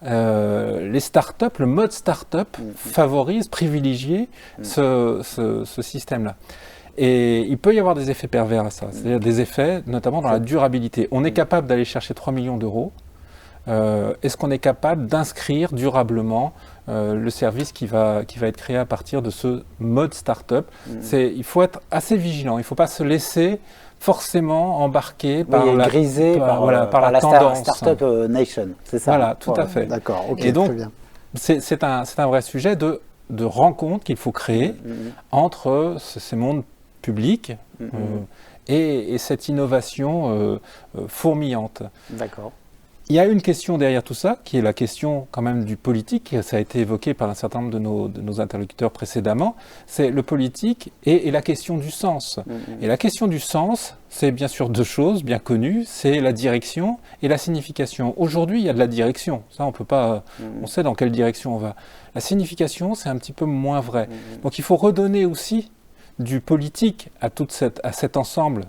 Les startups, le mode startup favorise, privilégie ce système-là. Et il peut y avoir des effets pervers à ça, c'est-à-dire des effets notamment dans la durabilité. On est capable d'aller chercher 3 millions d'euros. Est-ce qu'on est capable d'inscrire durablement le service qui va être créé à partir de ce mode start-up? Il faut être assez vigilant, il ne faut pas se laisser forcément embarquer par la tendance. Startup Nation, c'est ça? Voilà, tout à fait. D'accord, ok, et donc, très bien. C'est un vrai sujet de rencontre qu'il faut créer entre ces mondes publics et cette innovation fourmillante. D'accord. Il y a une question derrière tout ça, qui est la question quand même du politique, ça a été évoqué par un certain nombre de nos interlocuteurs précédemment, c'est le politique et la question du sens. Et la question du sens, c'est bien sûr deux choses bien connues, c'est la direction et la signification. Aujourd'hui, il y a de la direction, ça on peut pas, on sait dans quelle direction on va. La signification, c'est un petit peu moins vrai. Donc il faut redonner aussi du politique à cet ensemble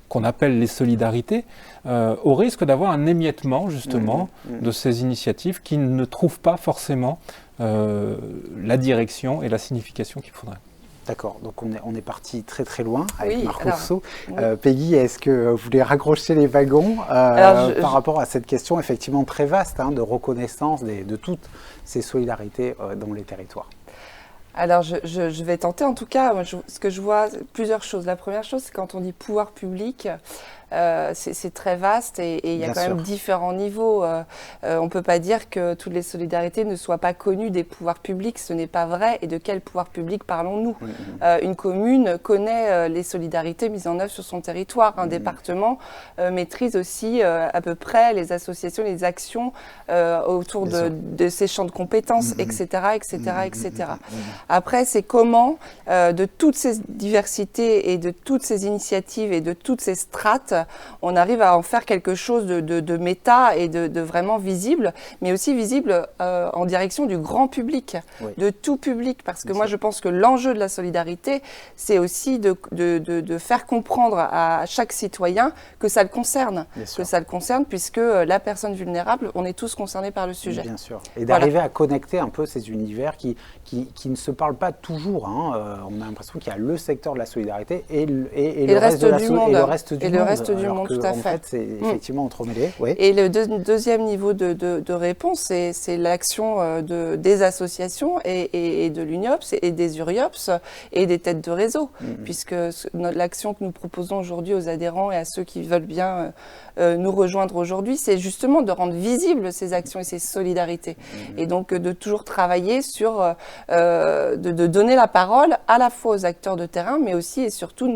qu'on appelle les solidarités, au risque d'avoir un émiettement justement de ces initiatives qui ne trouvent pas forcément la direction et la signification qu'il faudrait. D'accord, donc on est parti très très loin avec Marc Rousseau. Peggy, est-ce que vous voulez raccrocher les wagons par rapport à cette question effectivement très vaste de reconnaissance de toutes ces solidarités dans les territoires? Alors, je vais tenter, en tout cas, ce que je vois, plusieurs choses. La première chose, c'est quand on dit pouvoir public, c'est très vaste et il y a quand même différents niveaux. On ne peut pas dire que toutes les solidarités ne soient pas connues des pouvoirs publics, ce n'est pas vrai. Et de quel pouvoir public parlons-nous? Une commune connaît les solidarités mises en œuvre sur son territoire. Un département maîtrise aussi à peu près les associations, les actions autour de ses champs de compétences, etc., etc., etc. Après, c'est comment, de toutes ces diversités et de toutes ces initiatives et de toutes ces strates, on arrive à en faire quelque chose de méta et de vraiment visible, mais aussi visible en direction du grand public, de tout public. Parce que moi, je pense que l'enjeu de la solidarité, c'est aussi de faire comprendre à chaque citoyen que ça le concerne. Que ça le concerne, puisque la personne vulnérable, on est tous concernés par le sujet. Bien sûr. Et d'arriver à connecter un peu ces univers qui ne se parlent pas toujours. Hein. On a l'impression qu'il y a le secteur de la solidarité et le reste du monde. Et le reste du monde, tout à fait. En fait, c'est effectivement entremêlé. Oui. Et le deuxième niveau de réponse, c'est l'action des associations et de l'UNIOPS et des URIOPS et des têtes de réseau, puisque l'action que nous proposons aujourd'hui aux adhérents et à ceux qui veulent bien nous rejoindre aujourd'hui, c'est justement de rendre visibles ces actions et ces solidarités. Et donc de toujours travailler sur, de donner la parole à la fois aux acteurs de terrain, mais aussi et surtout,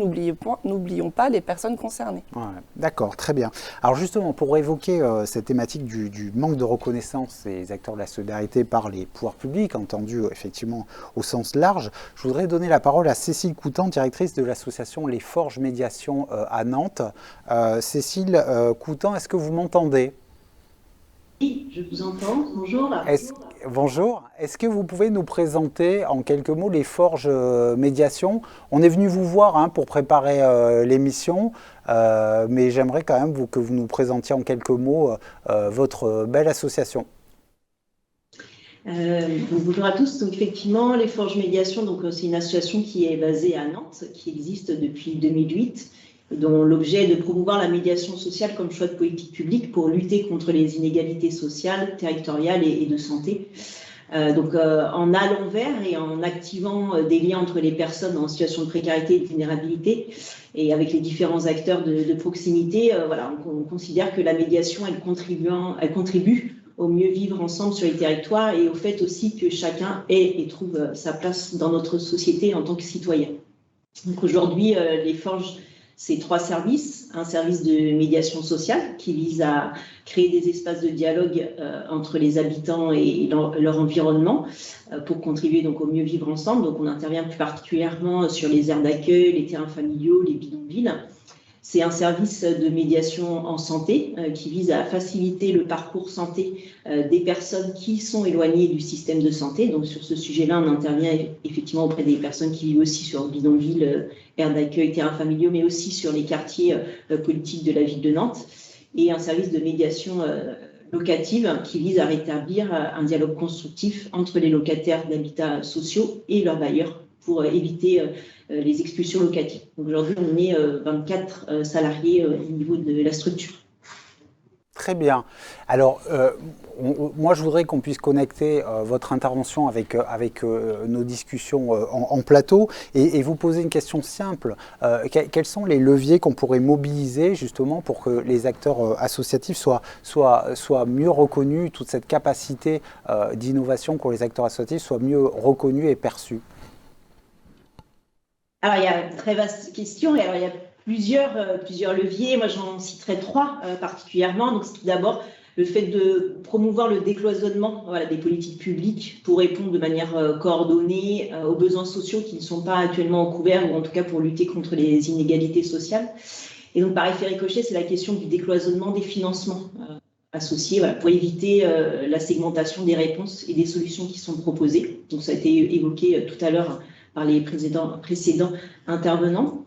n'oublions pas les personnes concernées. Ouais, d'accord, très bien. Alors justement, pour évoquer cette thématique du manque de reconnaissance des acteurs de la solidarité par les pouvoirs publics, entendu effectivement au sens large, je voudrais donner la parole à Cécile Coutan, directrice de l'association Les Forges Médiation à Nantes. Cécile Coutan, est-ce que vous m'entendez ? Oui, je vous entends. Bonjour. Bonjour. Est-ce que vous pouvez nous présenter en quelques mots les Forges Médiation ? On est venu vous voir pour préparer l'émission, mais j'aimerais quand même que vous nous présentiez en quelques mots votre belle association. Bonjour à tous. Donc effectivement, les Forges Médiation, c'est une association qui est basée à Nantes, qui existe depuis 2008. Dont l'objet est de promouvoir la médiation sociale comme choix de politique publique pour lutter contre les inégalités sociales, territoriales et de santé. En allant vers et en activant des liens entre les personnes en situation de précarité et de vulnérabilité et avec les différents acteurs de proximité, on considère que la médiation, elle contribue au mieux vivre ensemble sur les territoires et au fait aussi que chacun ait et trouve sa place dans notre société en tant que citoyen. Donc aujourd'hui, les Forges, c'est 3 services. Un service de médiation sociale qui vise à créer des espaces de dialogue entre les habitants et leur environnement pour contribuer donc au mieux vivre ensemble. Donc on intervient plus particulièrement sur les aires d'accueil, les terrains familiaux, les bidonvilles. C'est un service de médiation en santé qui vise à faciliter le parcours santé des personnes qui sont éloignées du système de santé. Donc sur ce sujet-là, on intervient effectivement auprès des personnes qui vivent aussi sur bidonville, aires d'accueil, terrains familiaux, mais aussi sur les quartiers politiques de la ville de Nantes. Et un service de médiation locative qui vise à rétablir un dialogue constructif entre les locataires d'habitats sociaux et leurs bailleurs pour éviter les expulsions locatives. Aujourd'hui, on est 24 salariés au niveau de la structure. Très bien. Alors, moi, je voudrais qu'on puisse connecter votre intervention avec nos discussions en plateau et vous poser une question simple. Quels sont les leviers qu'on pourrait mobiliser justement pour que les acteurs associatifs soient mieux reconnus, toute cette capacité d'innovation qu'ont les acteurs associatifs soit mieux reconnue et perçue? Alors, il y a une très vaste question. Et alors, il y a plusieurs leviers. Moi, j'en citerai 3 particulièrement. Donc, tout d'abord, le fait de promouvoir le décloisonnement des politiques publiques pour répondre de manière coordonnée aux besoins sociaux qui ne sont pas actuellement couverts, ou en tout cas pour lutter contre les inégalités sociales. Et donc, par effet ricochet, c'est la question du décloisonnement des financements associés pour éviter la segmentation des réponses et des solutions qui sont proposées. Donc, ça a été évoqué tout à l'heure par les précédents intervenants.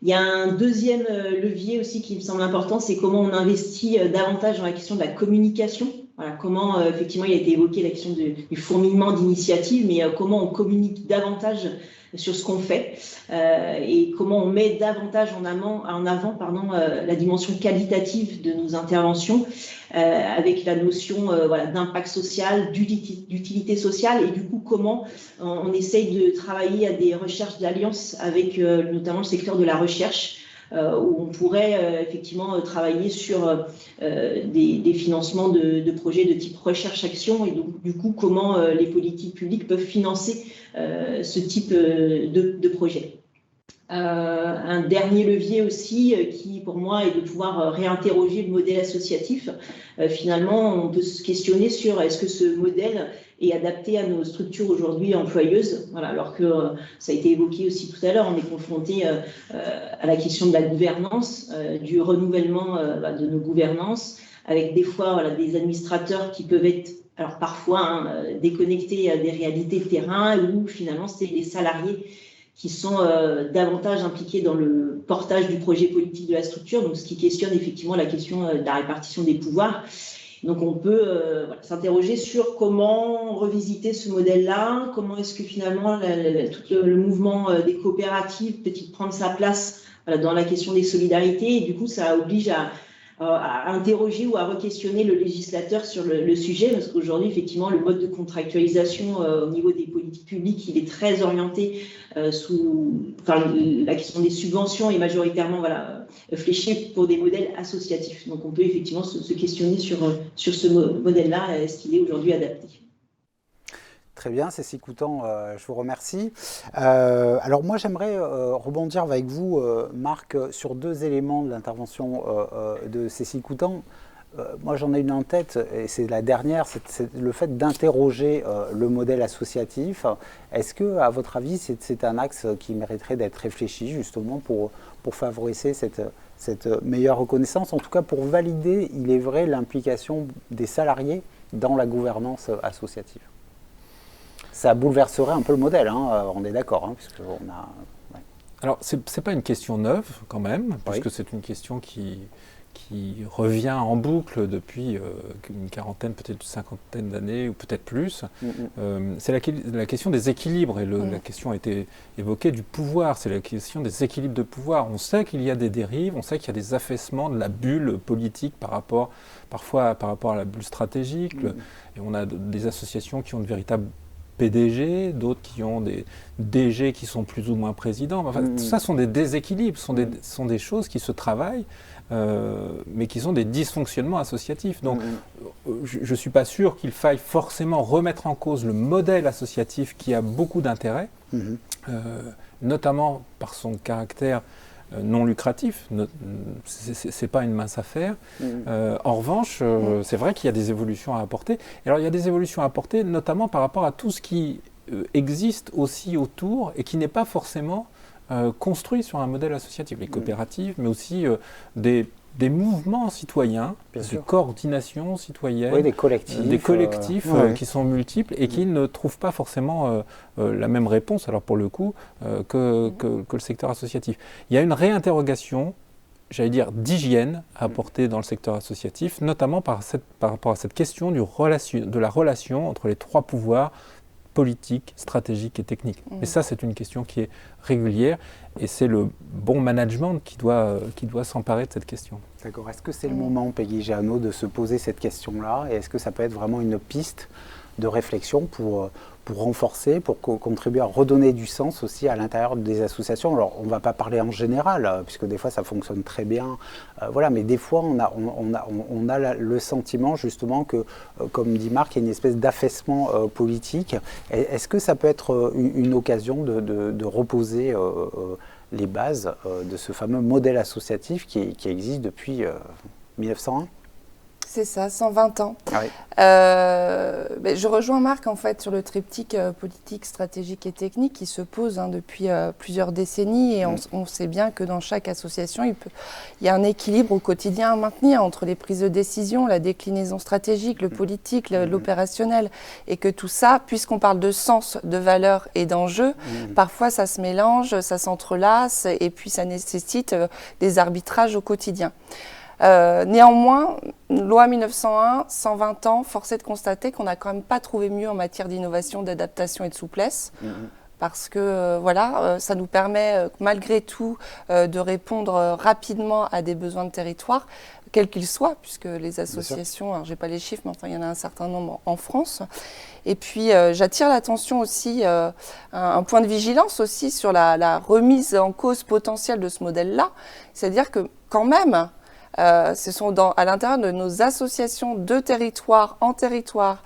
Il y a un deuxième levier aussi qui me semble important, c'est comment on investit davantage dans la question de la communication. Voilà, comment, effectivement, il a été évoqué la question du fourmillement d'initiatives, mais comment on communique davantage sur ce qu'on fait et comment on met davantage en avant la dimension qualitative de nos interventions avec la notion d'impact social, d'utilité sociale et du coup comment on essaye de travailler à des recherches d'alliance avec notamment le secteur de la recherche où on pourrait effectivement travailler sur des financements de projets de type recherche-action et donc du coup comment les politiques publiques peuvent financer ce type de projet. Un dernier levier aussi qui, pour moi, est de pouvoir réinterroger le modèle associatif. Finalement, on peut se questionner sur est-ce que ce modèle est adapté à nos structures aujourd'hui employeuses. Voilà, alors que ça a été évoqué aussi tout à l'heure, on est confronté à la question de la gouvernance, du renouvellement de nos gouvernances, avec des fois des administrateurs qui peuvent être alors parfois déconnectés des réalités de terrain, où finalement c'est les salariés qui sont davantage impliqués dans le portage du projet politique de la structure, donc ce qui questionne effectivement la question de la répartition des pouvoirs. Donc on peut s'interroger sur comment revisiter ce modèle-là, comment est-ce que finalement tout le mouvement des coopératives peut-il prendre sa place dans la question des solidarités, et du coup ça oblige à interroger ou à re-questionner le législateur sur le sujet, parce qu'aujourd'hui, effectivement, le mode de contractualisation au niveau des politiques publiques, il est très orienté la question des subventions est majoritairement fléchée pour des modèles associatifs. Donc on peut effectivement se questionner sur ce modèle-là, est-ce qu'il est aujourd'hui adapté? Très bien, Cécile Coutan, je vous remercie. Alors moi, j'aimerais rebondir avec vous, Marc, sur deux éléments de l'intervention de Cécile Coutan. Moi, j'en ai une en tête, et c'est la dernière, c'est le fait d'interroger le modèle associatif. Est-ce que, à votre avis, c'est un axe qui mériterait d'être réfléchi, justement, pour favoriser cette meilleure reconnaissance, en tout cas pour valider, il est vrai, l'implication des salariés dans la gouvernance associative? Ça bouleverserait un peu le modèle, on est d'accord, puisqu'on a... Ouais. Alors, ce n'est pas une question neuve, quand même, puisque c'est une question qui revient en boucle depuis une quarantaine, peut-être une cinquantaine d'années, ou peut-être plus. C'est la question des équilibres, et la question a été évoquée du pouvoir, c'est la question des équilibres de pouvoir. On sait qu'il y a des dérives, on sait qu'il y a des affaissements de la bulle politique parfois par rapport à la bulle stratégique, et on a des associations qui ont de véritables PDG, d'autres qui ont des DG qui sont plus ou moins présidents. Enfin, tout ça sont des déséquilibres, sont des choses qui se travaillent, mais qui sont des dysfonctionnements associatifs. Donc, je ne suis pas sûr qu'il faille forcément remettre en cause le modèle associatif qui a beaucoup d'intérêt, notamment par son caractère non lucratif, c'est pas une mince affaire. En revanche, c'est vrai qu'il y a des évolutions à apporter. Et alors il y a des évolutions à apporter, notamment par rapport à tout ce qui existe aussi autour et qui n'est pas forcément construit sur un modèle associatif. Les coopératives, mais aussi des mouvements citoyens, des coordinations citoyennes, des collectifs, qui sont multiples et qui ne trouvent pas forcément la même réponse, alors pour le coup, que le secteur associatif. Il y a une réinterrogation, j'allais dire, d'hygiène à apporter dans le secteur associatif, notamment par rapport à cette question de la relation entre les trois pouvoirs, politique, stratégique et technique. Mais ça, c'est une question qui est régulière et c'est le bon management qui doit s'emparer de cette question. D'accord. Est-ce que c'est le moment, Peggy Jeannot, de se poser cette question-là, et est-ce que ça peut être vraiment une piste de réflexion pour renforcer, pour contribuer à redonner du sens aussi à l'intérieur des associations? Alors, on ne va pas parler en général, puisque des fois ça fonctionne très bien, mais des fois on a le sentiment justement que, comme dit Marc, il y a une espèce d'affaissement politique. Est-ce que ça peut être une occasion de reposer les bases de ce fameux modèle associatif qui existe depuis 1901 ? C'est ça, 120 ans. Ah oui. Je rejoins Marc en fait sur le triptyque politique, stratégique et technique qui se pose depuis plusieurs décennies et on sait bien que dans chaque association, il y a un équilibre au quotidien à maintenir entre les prises de décision, la déclinaison stratégique, le politique, l'opérationnel et que tout ça, puisqu'on parle de sens, de valeur et d'enjeux, parfois ça se mélange, ça s'entrelace et puis ça nécessite des arbitrages au quotidien. Néanmoins, loi 1901, 120 ans, force est de constater qu'on n'a quand même pas trouvé mieux en matière d'innovation, d'adaptation et de souplesse. Parce que ça nous permet malgré tout de répondre rapidement à des besoins de territoire, quels qu'ils soient, puisque les associations, alors j'ai pas les chiffres, mais enfin il y en a un certain nombre en France. Et puis j'attire l'attention aussi, un point de vigilance aussi sur la remise en cause potentielle de ce modèle-là. C'est-à-dire que quand même, ce sont à l'intérieur de nos associations de territoire en territoire,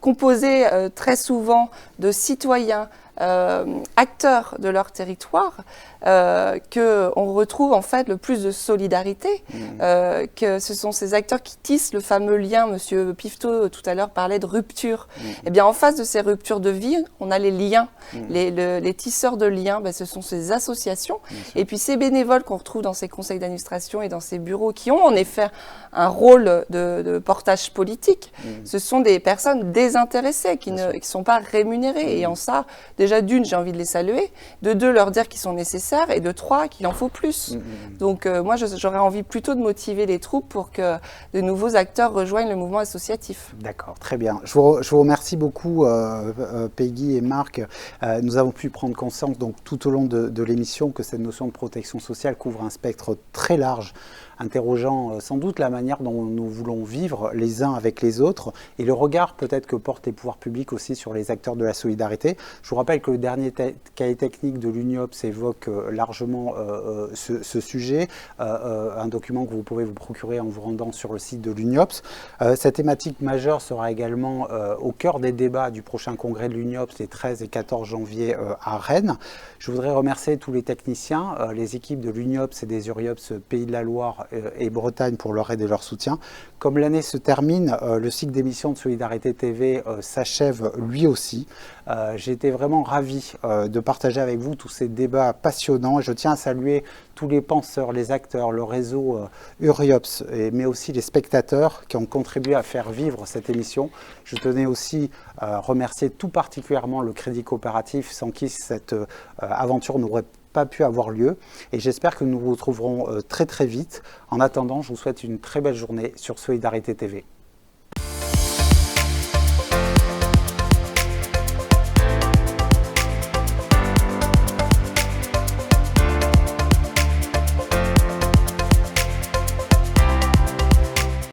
composées très souvent de citoyens acteurs de leur territoire, qu'on retrouve en fait le plus de solidarité, que ce sont ces acteurs qui tissent le fameux lien. Monsieur Pifto tout à l'heure parlait de rupture. Eh bien en face de ces ruptures de vie, on a les liens, les tisseurs de liens, ben, ce sont ces associations et puis ces bénévoles qu'on retrouve dans ces conseils d'administration et dans ces bureaux qui ont en effet un rôle de portage politique. Ce sont des personnes désintéressées qui ne sont pas rémunérées et en ça, déjà d'une, j'ai envie de les saluer, de deux, leur dire qu'ils sont nécessaires et de trois, qu'il en faut plus. Donc moi, j'aurais envie plutôt de motiver les troupes pour que de nouveaux acteurs rejoignent le mouvement associatif. D'accord, très bien. Je vous remercie beaucoup, Peggy et Marc. Nous avons pu prendre conscience donc, tout au long de l'émission que cette notion de protection sociale couvre un spectre très large, interrogeant sans doute la manière dont nous voulons vivre les uns avec les autres et le regard peut-être que portent les pouvoirs publics aussi sur les acteurs de la solidarité. Je vous rappelle que le dernier cahier technique de l'UNIOPS évoque largement ce sujet, un document que vous pouvez vous procurer en vous rendant sur le site de l'UNIOPS. Cette thématique majeure sera également au cœur des débats du prochain congrès de l'UNIOPS les 13 et 14 janvier à Rennes. Je voudrais remercier tous les techniciens, les équipes de l'UNIOPS et des URIOPS Pays de la Loire et Bretagne pour leur aide et leur soutien. Comme l'année se termine, le cycle d'émissions de Solidarité TV s'achève lui aussi. J'ai été vraiment ravi de partager avec vous tous ces débats passionnants. Et je tiens à saluer tous les penseurs, les acteurs, le réseau URIOPS, mais aussi les spectateurs qui ont contribué à faire vivre cette émission. Je tenais aussi à remercier tout particulièrement le Crédit Coopératif, sans qui cette aventure n'aurait pas pu avoir lieu. Et j'espère que nous nous retrouverons très très vite. En attendant, je vous souhaite une très belle journée sur Solidarité TV.